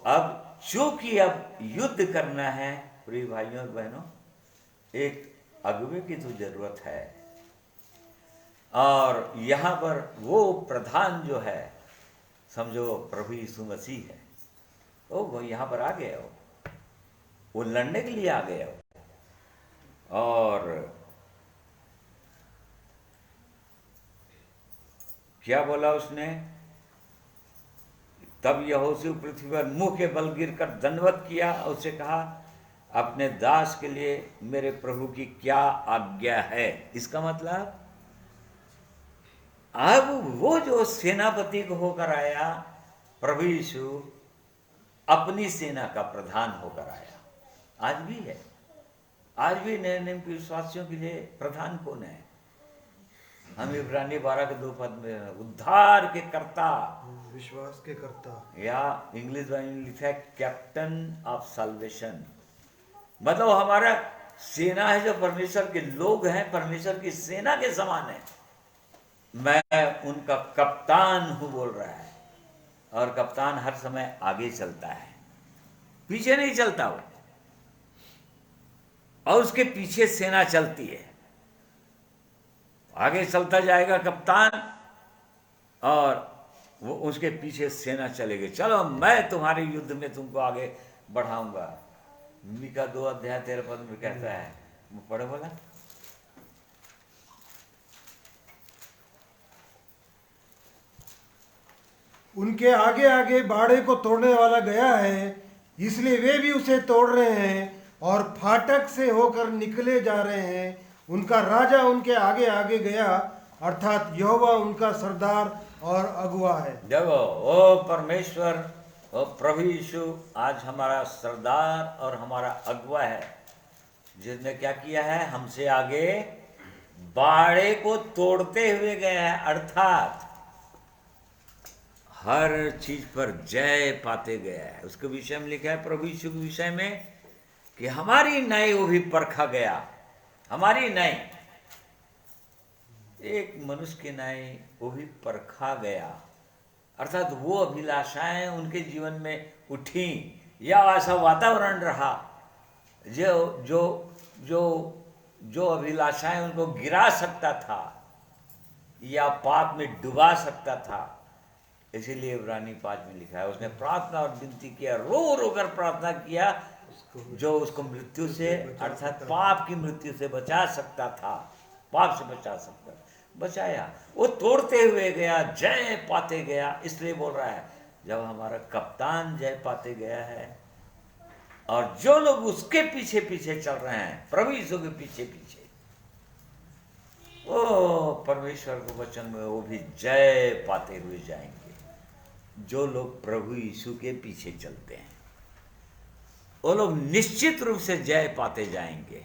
अब चूंकि अब युद्ध करना है प्रिय भाइयों और बहनों, एक अगुवे की तो जरूरत है, और यहां पर वो प्रधान जो है, समझो प्रभु यीशु मसीह है, वो यहां पर आ गए हो, वो लड़ने के लिए आ गए हो। और क्या बोला उसने? तब यहोशू पृथ्वी पर मुंह के बल गिरकर दंडवत किया और उससे कहा अपने दास के लिए मेरे प्रभु की क्या आज्ञा है। इसका मतलब अब वो जो सेनापति को होकर आया, प्रभु यीशु अपनी सेना का प्रधान होकर आया। आज भी है, आज भी नए नियम के विश्वासियों के लिए प्रधान कौन है? हम इब्रानी 12 के 2 पद में उद्धार के कर्ता, विश्वास के कर्ता, या इंग्लिश में लिखा है कैप्टन ऑफ सल्वेशन। मतलब हमारा सेना है, जो परमेश्वर के लोग हैं, परमेश्वर की सेना के समान है। मैं उनका कप्तान हूं बोल रहा है, और कप्तान हर समय आगे चलता है, पीछे नहीं चलता वो, और उसके पीछे सेना चलती है। आगे चलता जाएगा कप्तान और वो उसके पीछे सेना चलेगी। चलो मैं तुम्हारे युद्ध में तुमको आगे बढ़ाऊंगा। मीका 2 अध्याय 13 पद में कहता है, वो पढ़ो बोला, उनके आगे आगे बाड़े को तोड़ने वाला गया है, इसलिए वे भी उसे तोड़ रहे हैं और फाटक से होकर निकले जा रहे हैं। उनका राजा उनके आगे आगे गया, अर्थात यहोवा उनका सरदार और अगुवा है। देखो ओ परमेश्वर, ओ प्रभु यीशु आज हमारा सरदार और हमारा अगुवा है, जिसने क्या किया है, हमसे आगे बाड़े को तोड़ते हुए गया है, अर्थात हर चीज पर जय पाते गया है। उसके विषय में लिखा है प्रभु यीशु के विषय में कि हमारी न्याय वो भी परखा गया। हमारी न्याय, एक मनुष्य की न्याय वो भी परखा गया, अर्थात वो अभिलाषाएं उनके जीवन में उठी या ऐसा वातावरण रहा जो जो जो जो अभिलाषाएं उनको गिरा सकता था या पाप में डुबा सकता था। इसीलिए इब्रानी 5 में लिखा है, उसने प्रार्थना और विनती किया, रो रो कर प्रार्थना किया, जो उसको मृत्यु से अर्थात पाप की मृत्यु से बचा सकता था, पाप से बचा सकता, बचाया। वो तोड़ते हुए गया, जय पाते गया। इसलिए बोल रहा है जब हमारा कप्तान जय पाते गया है और जो लोग उसके पीछे पीछे चल रहे हैं, प्रभु यीशु के पीछे पीछे, वो परमेश्वर के वचन में वो भी जय पाते हुए जाएंगे। जो लोग प्रभु यीशु के पीछे चलते हैं वो लोग निश्चित रूप से जय पाते जाएंगे,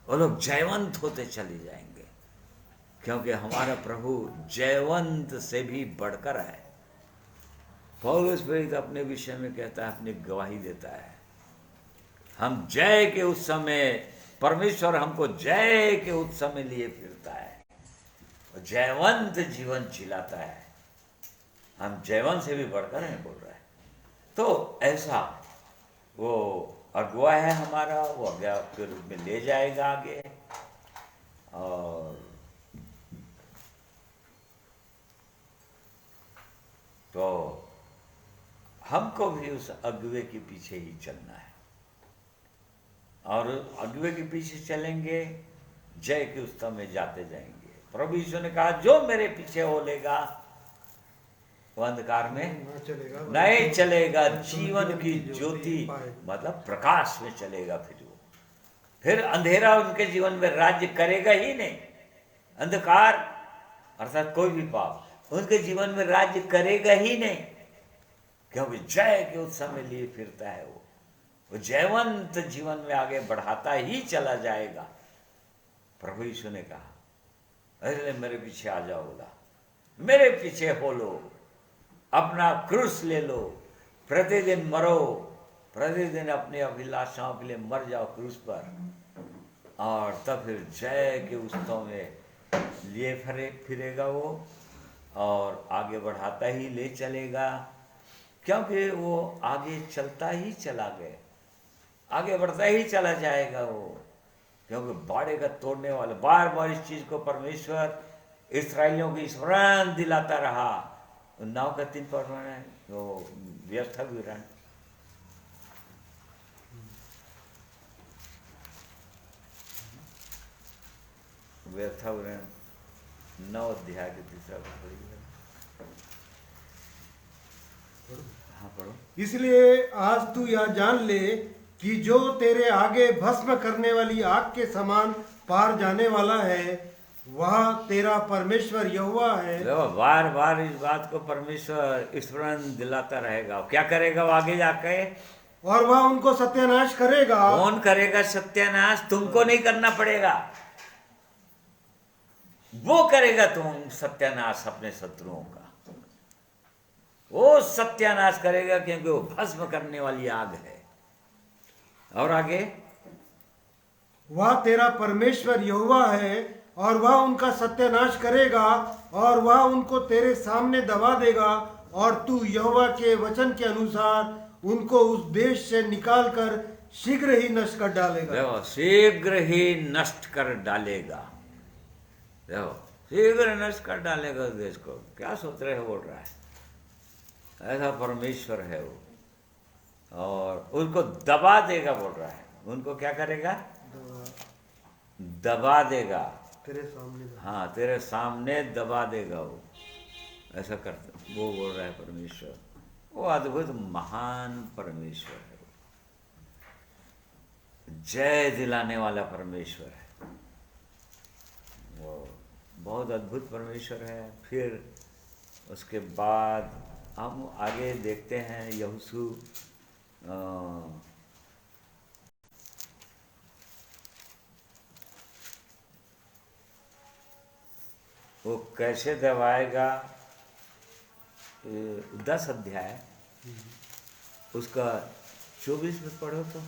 वो लोग जयवंत होते चले जाएंगे, क्योंकि हमारा प्रभु जयवंत से भी बढ़कर है। पौलुस प्रेरित अपने विषय में कहता है, अपनी गवाही देता है, हम जय के उत्सव में, परमेश्वर हमको जय के उत्सव में लिए फिरता है और जयवंत जीवन जिलाता है। हम जयवंत से भी बढ़कर हैं बोल रहा है। तो ऐसा वो अगुआ है हमारा, वो अगुआ के रूप में ले जाएगा आगे, और तो हमको भी उस अगुए के पीछे ही चलना है, और अगुए के पीछे चलेंगे, जय के उत्सव में जाते जाएंगे। प्रभु यीशु ने कहा, जो मेरे पीछे हो लेगा वो अंधकार में नहीं चलेगा, जीवन की ज्योति मतलब प्रकाश में चलेगा। फिर अंधेरा उनके जीवन में राज्य करेगा ही नहीं। अंधकार अर्थात कोई भी पाप उनके जीवन में राज्य करेगा ही नहीं, क्योंकि जय के उत्सव में लिए फिरता है। वो जयवंत जीवन में आगे बढ़ाता ही चला जाएगा। प्रभु यीशु ने कहा, अरे मेरे पीछे आ जाओ, बोला मेरे पीछे हो लो, अपना क्रूस ले लो, प्रतिदिन मरो, प्रतिदिन अपनी अभिलाषाओं के लिए मर जाओ क्रूस पर, और तब फिर जय के उत्सव में लिए फिरेगा वो, और आगे बढ़ाता ही ले चलेगा, क्योंकि वो आगे चलता ही चला गया, आगे बढ़ता ही चला जाएगा वो, क्योंकि बाड़े का तोड़ने वाला बार बार इस चीज को परमेश्वर इस्राएलियों को स्मरण दिलाता रहा। नाव का 3 प्रमाण है, वो व्यर्थ विवरण, व्यर्थ विवरण 9 अध्याय के 3 पद। हाँ पढ़ो। इसलिए आज तू यह जान ले कि जो तेरे आगे भस्म करने वाली आग के समान पार जाने वाला है, वह तेरा परमेश्वर यहोवा है। बार बार इस बात को परमेश्वर स्मरण दिलाता रहेगा। क्या करेगा वो आगे जाके? और वह उनको सत्यानाश करेगा। कौन करेगा सत्यानाश? तुमको नहीं करना पड़ेगा, वो करेगा तुम सत्यानाश अपने शत्रुओं का। वो सत्यानाश करेगा, क्योंकि वो भस्म करने वाली आग है। और आगे, वह तेरा परमेश्वर यहोवा है और वह उनका सत्यानाश करेगा, और वह उनको तेरे सामने दबा देगा, और तू यहोवा के वचन के अनुसार उनको उस देश से निकाल कर शीघ्र ही नष्ट कर डालेगा। देखो, शीघ्र ही नष्ट कर डालेगा। देखो, शीघ्र नष्ट कर डालेगा उस देश को। क्या सोच रहे हो बोल रहा है, ऐसा परमेश्वर है वो। और उनको दबा देगा बोल रहा है। उनको क्या करेगा? दबा देगा। तेरे सामने। हाँ, तेरे सामने दबा देगा वो। ऐसा करता वो बोल रहा है परमेश्वर। वो अद्भुत महान परमेश्वर है, जय दिलाने वाला परमेश्वर है वो। बहुत अद्भुत परमेश्वर है। फिर उसके बाद हम आगे देखते हैं यहोशू वो कैसे दबाएगा। 10 अध्याय उसका 24 में पढ़ो तो।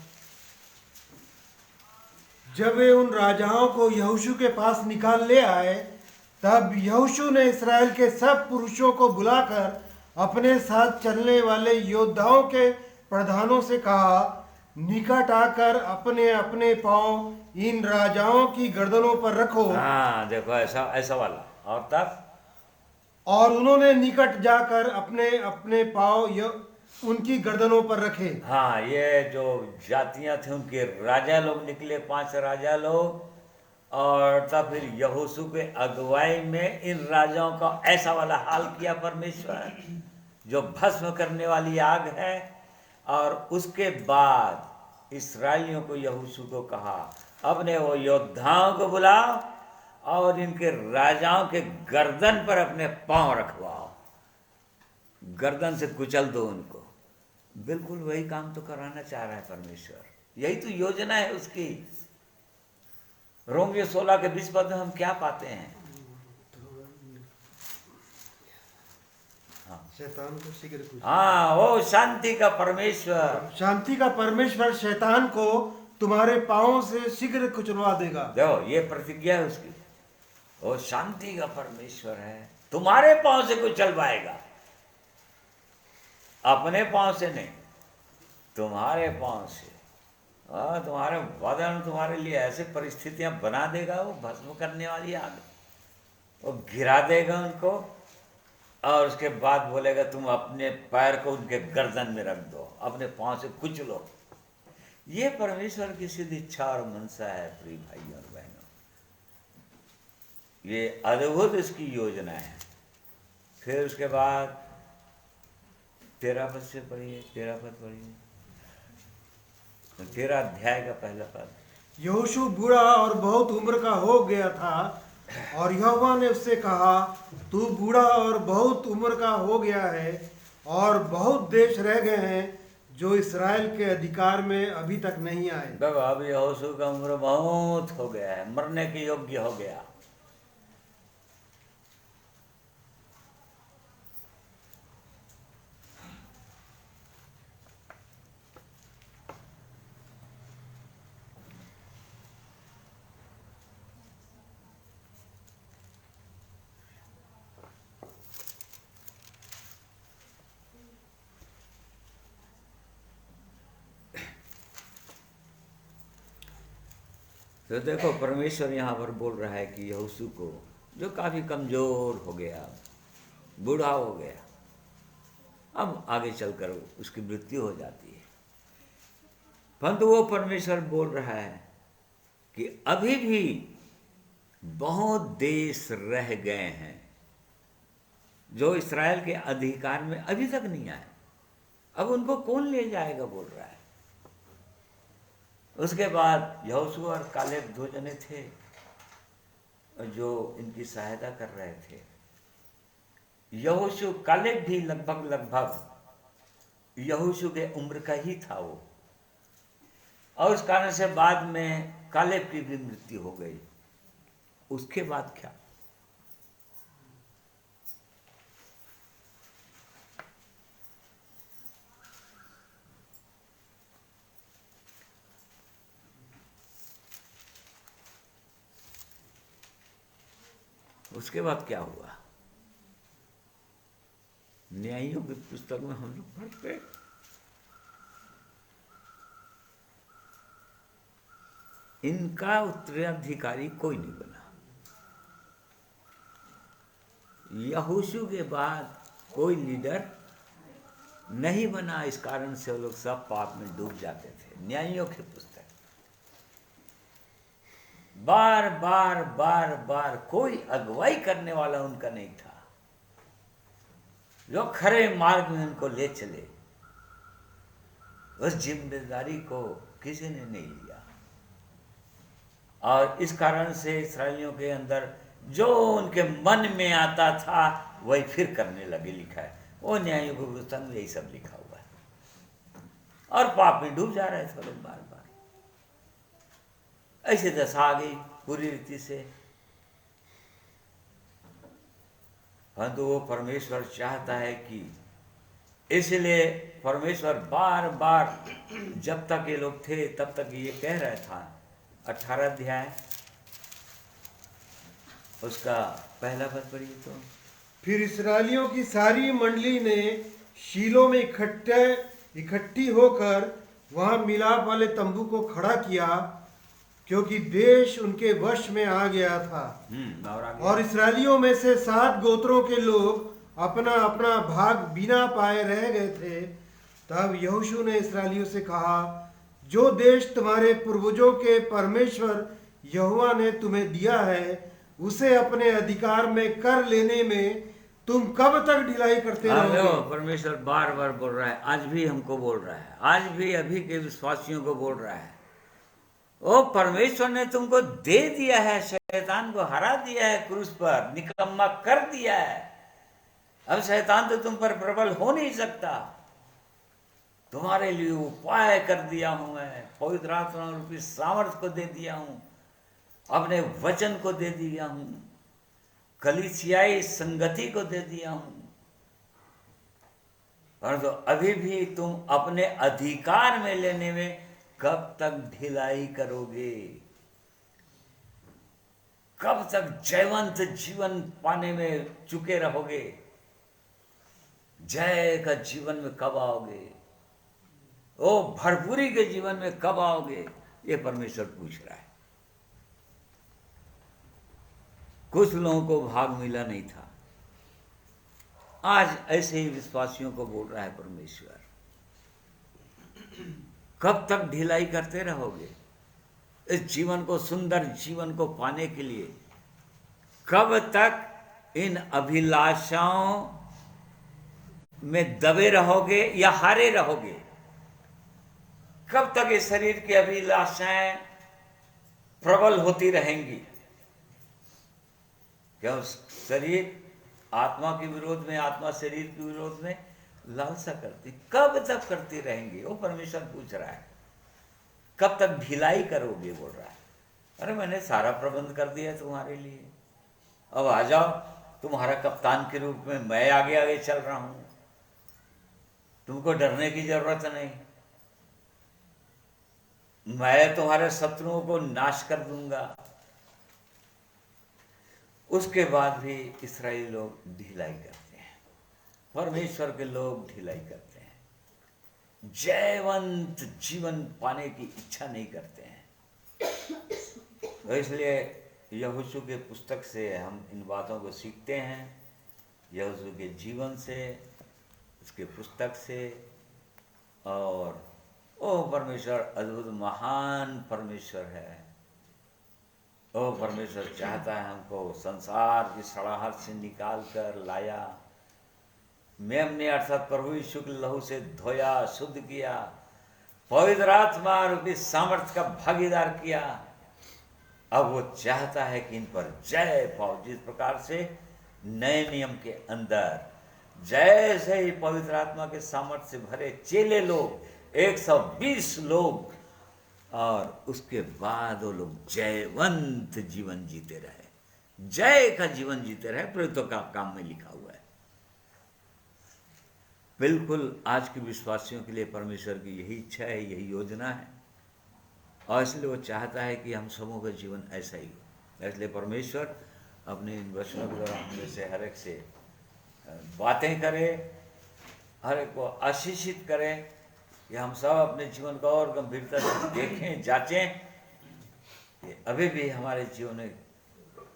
जब वे उन राजाओं को यहोशू के पास निकाल ले आए, तब यहोशू ने इस्राएल के सब पुरुषों को बुलाकर अपने साथ चलने वाले योद्धाओं के प्रधानों से कहा, निकट आकर अपने अपने पांव इन राजाओं की गर्दनों पर रखो। हाँ देखो, ऐसा वाला। और तब और उन्होंने निकट जाकर अपने अपने पांव उनकी गर्दनों पर रखे। हाँ, ये जो जातियां थी उनके राजा लोग निकले, 5 राजा लोग। और तब फिर यहोशू के अगुवाई में इन राजाओं का ऐसा वाला हाल किया परमेश्वर, जो भस्म करने वाली आग है। और उसके बाद इस्राएलियों को, यहोशू को कहा, अपने वो योद्धाओं को बुलाओ और इनके राजाओं के गर्दन पर अपने पांव रखवाओ, गर्दन से कुचल दो उनको। बिल्कुल वही काम तो कराना चाह रहा है परमेश्वर, यही तो योजना है उसकी। रोमियो 16 के 20 पद में हम क्या पाते हैं? शैतान को शीघ्र कुचल। हाँ, वो शांति का परमेश्वर, शांति का परमेश्वर शैतान को तुम्हारे पांवों से शीघ्र कुचलवा देगा। देखो ये प्रतिज्ञा है उसकी। वो शांति का परमेश्वर है, तुम्हारे पांव से कुचलवाएगा, अपने पांव से नहीं, तुम्हारे पांव से। तुम्हारे बदन, तुम्हारे लिए ऐसे परिस्थितियां बना देगा वो भस्म करने वाली आग, वो गिरा देगा उनको। और उसके बाद बोलेगा तुम अपने पैर को उनके गर्दन में रख दो, अपने पांव से कुचलो। ये परमेश्वर की सिद्ध इच्छा और मनसा है प्रिय भाइयों और बहनों। ये अद्भुत इसकी योजना है। फिर उसके बाद 13 पद से पढ़िए, 13 पद पढ़िए, 13 अध्याय का पहला पद। यहोशू बूढ़ा और बहुत उम्र का हो गया था, और यहोवा ने उससे कहा, तू बूढ़ा और बहुत उम्र का हो गया है, और बहुत देश रह गए हैं जो इस्राएल के अधिकार में अभी तक नहीं आए। देखो अब यहोशू का उम्र बहुत हो गया है, मरने के योग्य हो गया। तो देखो परमेश्वर यहाँ पर बोल रहा है कि यहोशू को, जो काफ़ी कमज़ोर हो गया, बूढ़ा हो गया, अब आगे चलकर उसकी मृत्यु हो जाती है, परंतु वो परमेश्वर बोल रहा है कि अभी भी बहुत देश रह गए हैं जो इस्राएल के अधिकार में अभी तक नहीं आए। अब उनको कौन ले जाएगा बोल रहा है। उसके बाद यहोशू और कालेब 2 जने थे जो इनकी सहायता कर रहे थे। यहोशू, कालेब भी लगभग यहोशू के उम्र का ही था वो, और उस कारण से बाद में कालेब की भी मृत्यु हो गई। उसके बाद क्या? उसके बाद क्या हुआ? न्यायियों की पुस्तक में हम लोग पढ़ते, इनका उत्तराधिकारी कोई नहीं बना। यहोशू के बाद कोई लीडर नहीं बना, इस कारण से वो लोग सब पाप में डूब जाते थे। न्यायियों की पुस्तक बार बार बार बार कोई अगुवाई करने वाला उनका नहीं था जो खरे मार्ग में उनको ले चले। उस जिम्मेदारी को किसी ने नहीं लिया, और इस कारण से इसराइलियों के अंदर जो उनके मन में आता था वही फिर करने लगे। लिखा है वो न्यायों की पुस्तक में, यही सब लिखा हुआ है, और पाप में डूब जा रहे थे लोग बार बार। ऐसी दशा आ गई पूरी रीति से। परंतु वो परमेश्वर चाहता है कि, इसलिए परमेश्वर बार बार जब तक ये लोग थे तब तक ये कह रहा था। 18 अध्याय उसका पहला पद पढ़िए तो। फिर इस्राएलियों की सारी मंडली ने शीलो में इकट्ठी होकर वहां मिलाप वाले तंबू को खड़ा किया, क्योंकि देश उनके वश में आ गया था। और इस्राएलियों में से 7 गोत्रों के लोग अपना अपना भाग बिना पाए रह गए थे। तब यहोशू ने इस्राएलियों से कहा, जो देश तुम्हारे पूर्वजों के परमेश्वर यहोवा ने तुम्हें दिया है, उसे अपने अधिकार में कर लेने में तुम कब तक ढिलाई करते रहोगे? परमेश्वर बार बार बोल रहा है, आज भी हमको बोल रहा है, आज भी अभी के विश्वासियों को बोल रहा है। ओ परमेश्वर ने तुमको दे दिया है, शैतान को हरा दिया है, क्रूस पर निकम्मा कर दिया है। अब शैतान तो तुम पर प्रबल हो नहीं सकता। तुम्हारे लिए उपाय कर दिया हूं मैं, पवित्र आत्मा रूपी सामर्थ्य को दे दिया हूं, अपने वचन को दे दिया हूं, कलीसियाई संगति को दे दिया हूं। परंतु अभी भी तुम अपने अधिकार में लेने में कब तक ढिलाई करोगे? कब तक जयवंत जीवन पाने में चुके रहोगे? जय का जीवन में कब आओगे? ओ भरपूरी के जीवन में कब आओगे? ये परमेश्वर पूछ रहा है। कुछ लोगों को भाग मिला नहीं था, आज ऐसे ही विश्वासियों को बोल रहा है परमेश्वर। कब तक ढिलाई करते रहोगे इस जीवन को, सुंदर जीवन को पाने के लिए? कब तक इन अभिलाषाओं में दबे रहोगे या हारे रहोगे? कब तक इस शरीर की अभिलाषाएं प्रबल होती रहेंगी? क्या शरीर आत्मा के विरोध में, आत्मा शरीर के विरोध में लालसा करती, कब तक करती रहेंगी? वो परमेश्वर पूछ रहा है। कब तक ढिलाई करोगे? बोल रहा है। अरे मैंने सारा प्रबंध कर दिया तुम्हारे लिए, अब आ जाओ। तुम्हारा कप्तान के रूप में मैं आगे आगे चल रहा हूं, तुमको डरने की जरूरत नहीं। मैं तुम्हारे शत्रुओं को नाश कर दूंगा। उसके बाद भी इस्राएली लोग ढिलाई करते हैं, परमेश्वर के लोग ढिलाई करते हैं, जयवंत जीवन पाने की इच्छा नहीं करते हैं। तो इसलिए यहोशू के पुस्तक से हम इन बातों को सीखते हैं, यहोशू के जीवन से, उसके पुस्तक से। और ओ परमेश्वर अद्भुत महान परमेश्वर है। ओ परमेश्वर चाहता है हमको संसार की सड़ाहट से निकाल कर लाया। मेमने अर्थात प्रभु यीशु के लहू से धोया, शुद्ध किया, पवित्र आत्मा रूपी सामर्थ्य का भागीदार किया। अब वो चाहता है कि इन पर जय पाओ। जिस प्रकार से नए नियम के अंदर जैसे ही पवित्र आत्मा के सामर्थ्य से भरे चेले लोग 120 लोग, और उसके बाद वो लोग जयवंत जीवन जीते रहे, जय का जीवन जीते रहे। प्रेरितों का काम में लिखा हुआ है। बिल्कुल आज के विश्वासियों के लिए परमेश्वर की यही इच्छा है, यही योजना है, और इसलिए वो चाहता है कि हम सबों का जीवन ऐसा ही हो। इसलिए परमेश्वर अपने इन वचनों के द्वारा हम में से हर एक से बातें करे, हर एक को आशीषित करें, कि हम सब अपने जीवन को और गंभीरता से देखें, जांचें कि अभी भी हमारे जीवन में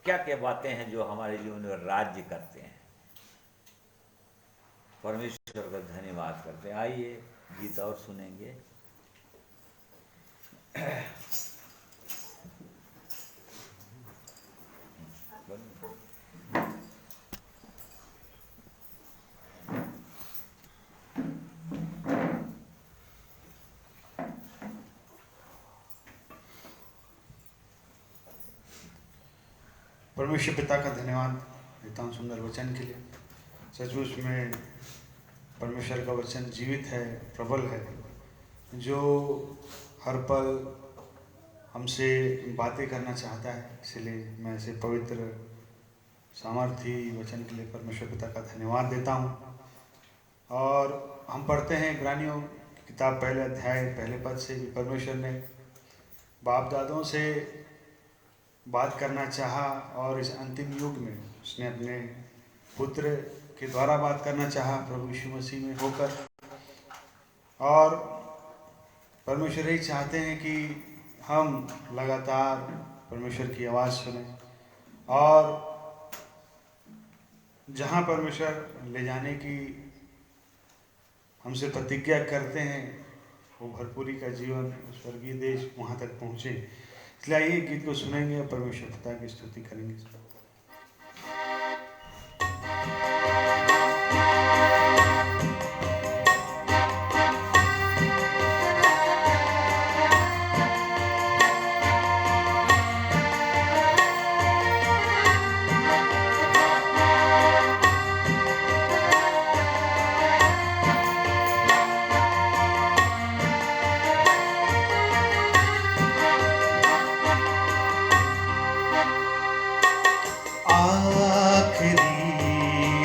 क्या क्या बातें हैं जो हमारे जीवन में राज्य करते हैं। परमेश्वर का धन्यवाद करते हैं। आइए गीत और सुनेंगे। परमेश्वर पिता का धन्यवाद देता हूँ सुंदर वचन के लिए। सचमुच में परमेश्वर का वचन जीवित है, प्रबल है, जो हर पल हमसे बातें करना चाहता है। इसलिए मैं ऐसे पवित्र सामर्थी वचन के लिए परमेश्वर पिता का धन्यवाद देता हूँ। और हम पढ़ते हैं इब्रानियों की किताब पहले अध्याय पहले पद से भी परमेश्वर ने बाप दादों से बात करना चाहा, और इस अंतिम युग में उसने अपने पुत्र के द्वारा बात करना चाहा, प्रभु यीशु मसीह में होकर। और परमेश्वर यही चाहते हैं कि हम लगातार परमेश्वर की आवाज़ सुनें, और जहाँ परमेश्वर ले जाने की हमसे प्रतिज्ञा करते हैं, वो भरपूरी का जीवन, स्वर्गीय देश, वहाँ तक पहुँचे। इसलिए आइए गीत को सुनेंगे और परमेश्वर पिता की स्तुति करेंगे।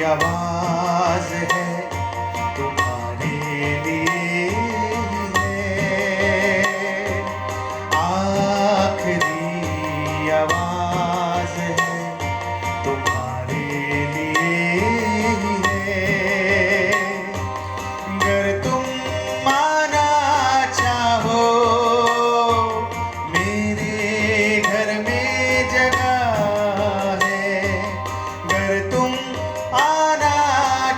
आवाज है तुम्हारे लिए है, आखिरी आवाज है तुम्हारे लिए है। अगर तुम माना चाहो मेरे घर में जगह है, अगर तुम आना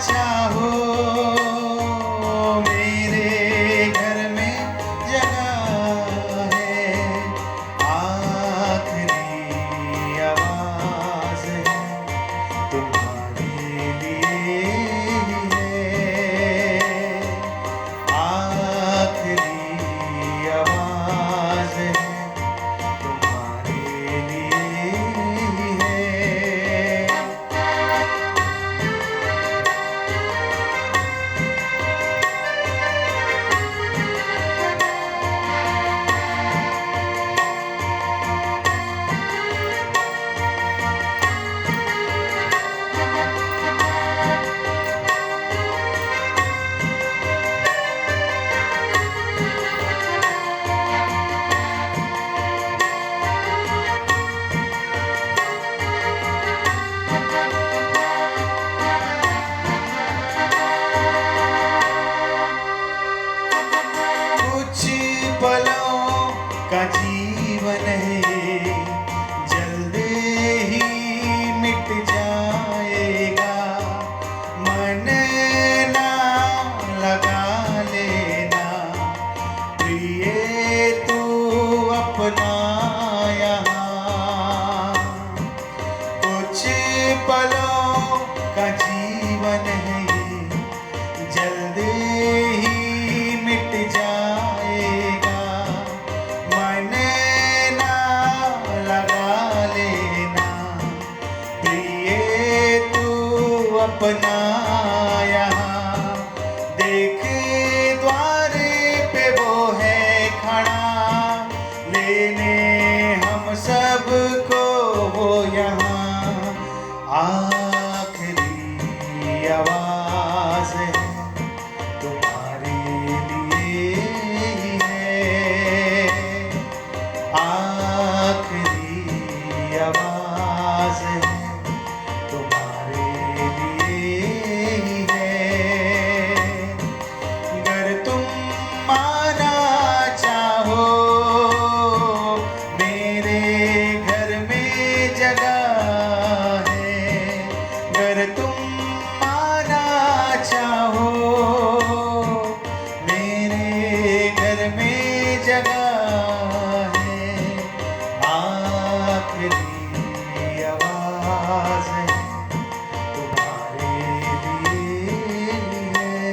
चाहो मेरे घर में जगह है, आखिरी आवाज है तुम्हारे लिए है, आखिरी आवाज है तुम्हारे लिए है। कुछ पलों का जीवन है जल्दी ही मिट जाएगा, मन ना लगा लेना प्रिय तू अपना यहाँ। कुछ पलों का जीवन है जल्दी ही मिट जाएगा, मन ना लगा लेना प्रिय तू अपना यहाँ। देख द्वार पे वो है खड़ा लेने हम सबको वो यहाँ, आखिरी आवाज है तुम्हारे लिए है, आखिरी आवाज है तुम्हारे लिए है। अगर तुम माना चाहो मेरे घर में जगह है, अगर तुम माना चाहो मेरे घर में जगह है, आखिरी आवाज है तुम्हारे लिए है।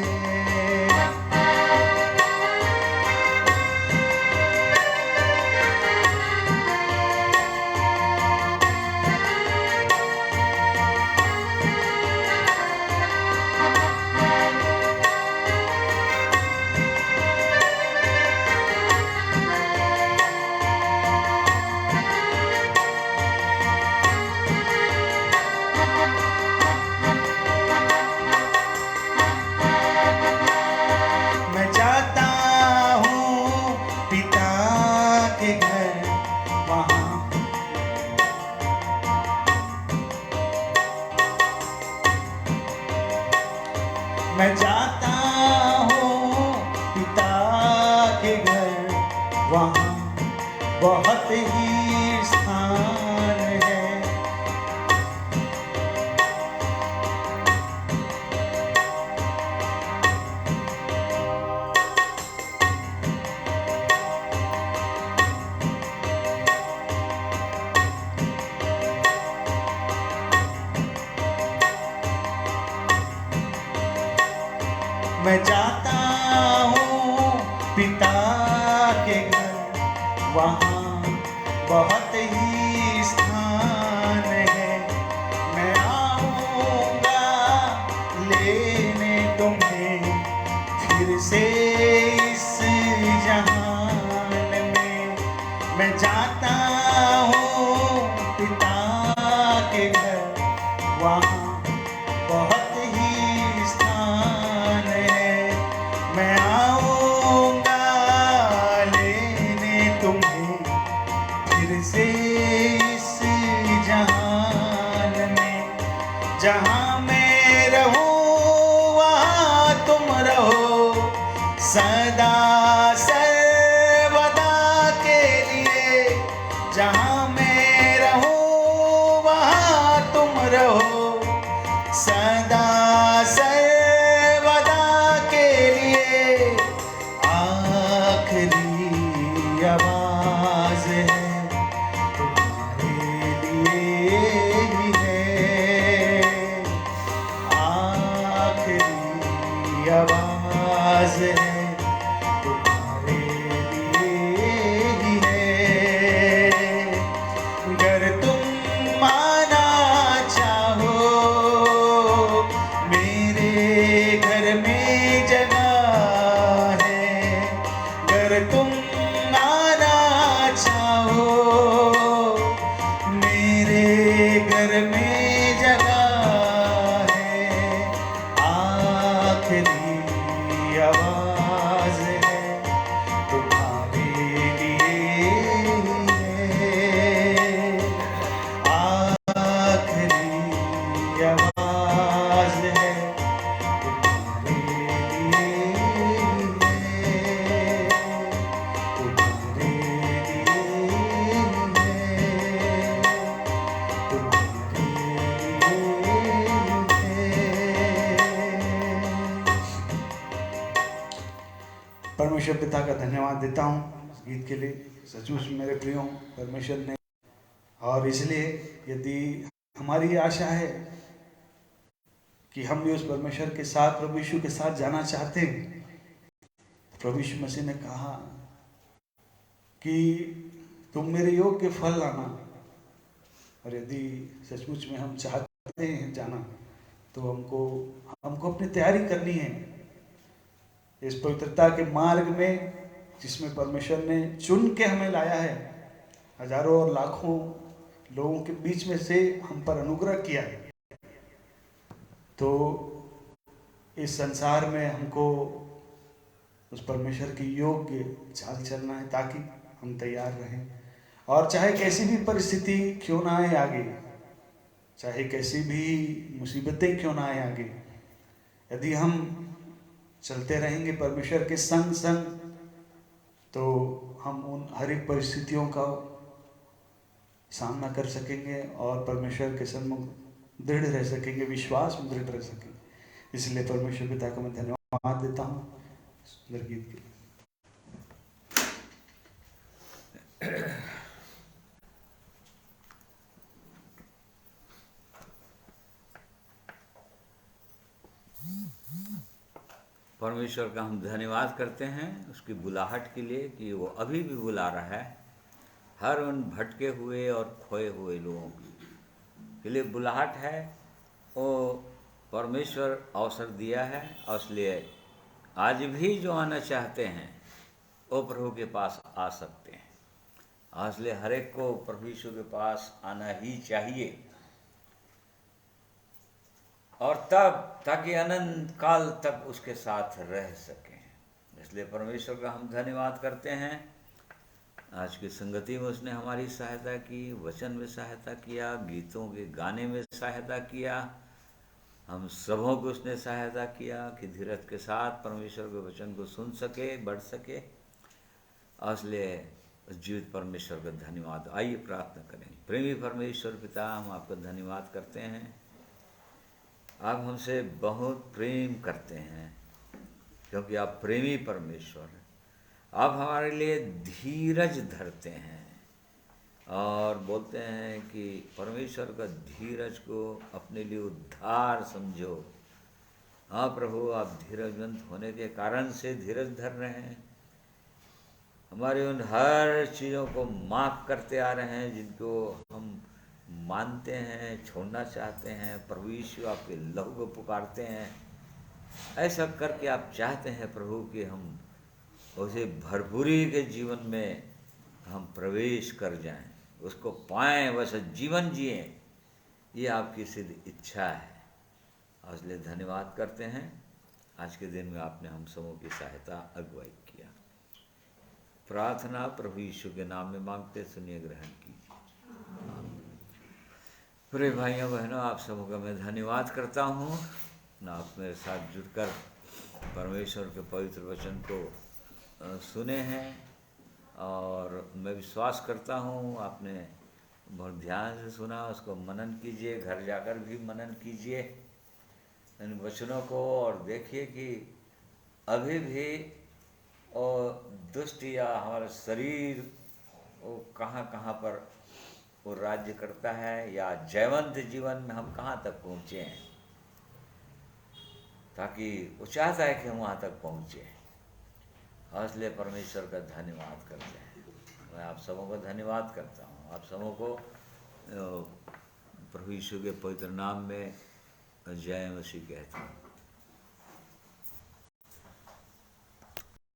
मैं जाता हूँ पिता के घर वहाँ, मैं जाता हूँ पिता के घर वहाँ बहुत ही स्थान है। मैं जाता हूँ पिता के घर वहाँ बहुत ही स्थान है। मैं आऊँगा लेने तुम्हें फिर से इस जहान में। मैं जाता हूँ पिता के घर वहाँ बहुत जहाँ मैं रहूं वहाँ तुम रहो, सदा सर्वदा के लिए। जहाँ मैं रहूं वहाँ तुम रहो, सदा सर्वदा के लिए। आखिरी आवाज है तुम्हारे लिए ही है, आखिरी आवाज है तुम्हारे लिए ही है। अगर तुम माना चाहो मेरे घर में जगह है, अगर तुम आना चाहो मेरे घर में जगह है। आखिरी आवाज है तुम्हारे लिए है, आखिरी आवाज है तुम्हारे लिए है, तुम्हारे लिए है, तुम्हारे लिए है। परमेश्वर पिता का धन्यवाद देता हूँ इस गीत के लिए। सचमुच मेरे प्रियो परमेश्वर ने, और इसलिए यदि हमारी ये आशा है कि हम भी उस परमेश्वर के साथ, प्रभु यीशु के साथ जाना चाहते हैं, प्रभु यीशु मसीह ने कहा कि तुम मेरे योग के फल लाना। और यदि सचमुच में हम चाहते हैं जाना, तो हमको अपनी तैयारी करनी है इस पवित्रता के मार्ग में जिसमें परमेश्वर ने चुन के हमें लाया है। हजारों और लाखों लोगों के बीच में से हम पर अनुग्रह किया है। तो इस संसार में हमको उस परमेश्वर की योग्य चाल चलना है ताकि हम तैयार रहें। और चाहे कैसी भी परिस्थिति क्यों ना आए आगे, चाहे कैसी भी मुसीबतें क्यों ना आए आगे, यदि हम चलते रहेंगे परमेश्वर के संग संग, तो हम उन हर एक परिस्थितियों का सामना कर सकेंगे और परमेश्वर के सम्मुख दृढ़ रह सकेंगे, विश्वास में दृढ़ रह सकेंगे। इसलिए परमेश्वर पिता को मैं धन्यवाद देता हूँ सुंदर गीत के लिए। परमेश्वर का हम धन्यवाद करते हैं उसकी बुलाहट के लिए कि वो अभी भी बुला रहा है। हर उन भटके हुए और खोए हुए लोगों के लिए बुलाहट है। वो परमेश्वर अवसर दिया है, और इसलिए आज भी जो आना चाहते हैं वो प्रभु के पास आ सकते हैं। और इसलिए हर एक को प्रभु यीशु के पास आना ही चाहिए, और तब ताकि अनंत काल तक उसके साथ रह सकें। इसलिए परमेश्वर का हम धन्यवाद करते हैं। आज की संगति में उसने हमारी सहायता की, वचन में सहायता किया, गीतों के गाने में सहायता किया, हम सबों को उसने सहायता किया कि धीरज के साथ परमेश्वर के वचन को सुन सके, बढ़ सके। और इसलिए उस जीवित परमेश्वर का धन्यवाद। आइए प्रार्थना करें। प्रेमी परमेश्वर पिता, हम आपका धन्यवाद करते हैं। आप हमसे बहुत प्रेम करते हैं क्योंकि आप प्रेमी परमेश्वर हैं। आप हमारे लिए धीरज धरते हैं और बोलते हैं कि परमेश्वर का धीरज को अपने लिए उद्धार समझो। हाँ प्रभु, आप धीरजवंत होने के कारण से धीरज धर रहे हैं। हमारे उन हर चीज़ों को माफ़ करते आ रहे हैं जिनको हम मानते हैं, छोड़ना चाहते हैं। प्रभु यीशु आपके लहू को पुकारते हैं। ऐसा करके आप चाहते हैं प्रभु कि हम उसे भरपूरी के जीवन में हम प्रवेश कर जाएं, उसको पाएं, वैसा जीवन जिएं। ये आपकी सिद्ध इच्छा है। और इसलिए धन्यवाद करते हैं। आज के दिन में आपने हम सबों की सहायता, अगुवाई किया। प्रार्थना प्रभु यीशु के नाम में मांगते, सुनिए, ग्रहण कीजिए। प्रिय भाइयों बहनों, आप सबों का मैं धन्यवाद करता हूँ ना, आप मेरे साथ जुड़कर परमेश्वर के पवित्र वचन को सुने हैं। और मैं विश्वास करता हूँ आपने बहुत ध्यान से सुना, उसको मनन कीजिए, घर जाकर भी मनन कीजिए इन वचनों को, और देखिए कि अभी भी और दुष्ट या हमारा शरीर वो कहाँ कहाँ पर वो राज्य करता है, या जयवंत जीवन में हम कहाँ तक पहुँचे हैं, ताकि वो चाहता है कि हम वहाँ तक पहुँचे। इसलिए परमेश्वर का धन्यवाद करते हैं। मैं आप सबों को धन्यवाद करता हूँ। आप सबों को प्रभु यीशु के पवित्र नाम में जय मसीह कहता हूँ।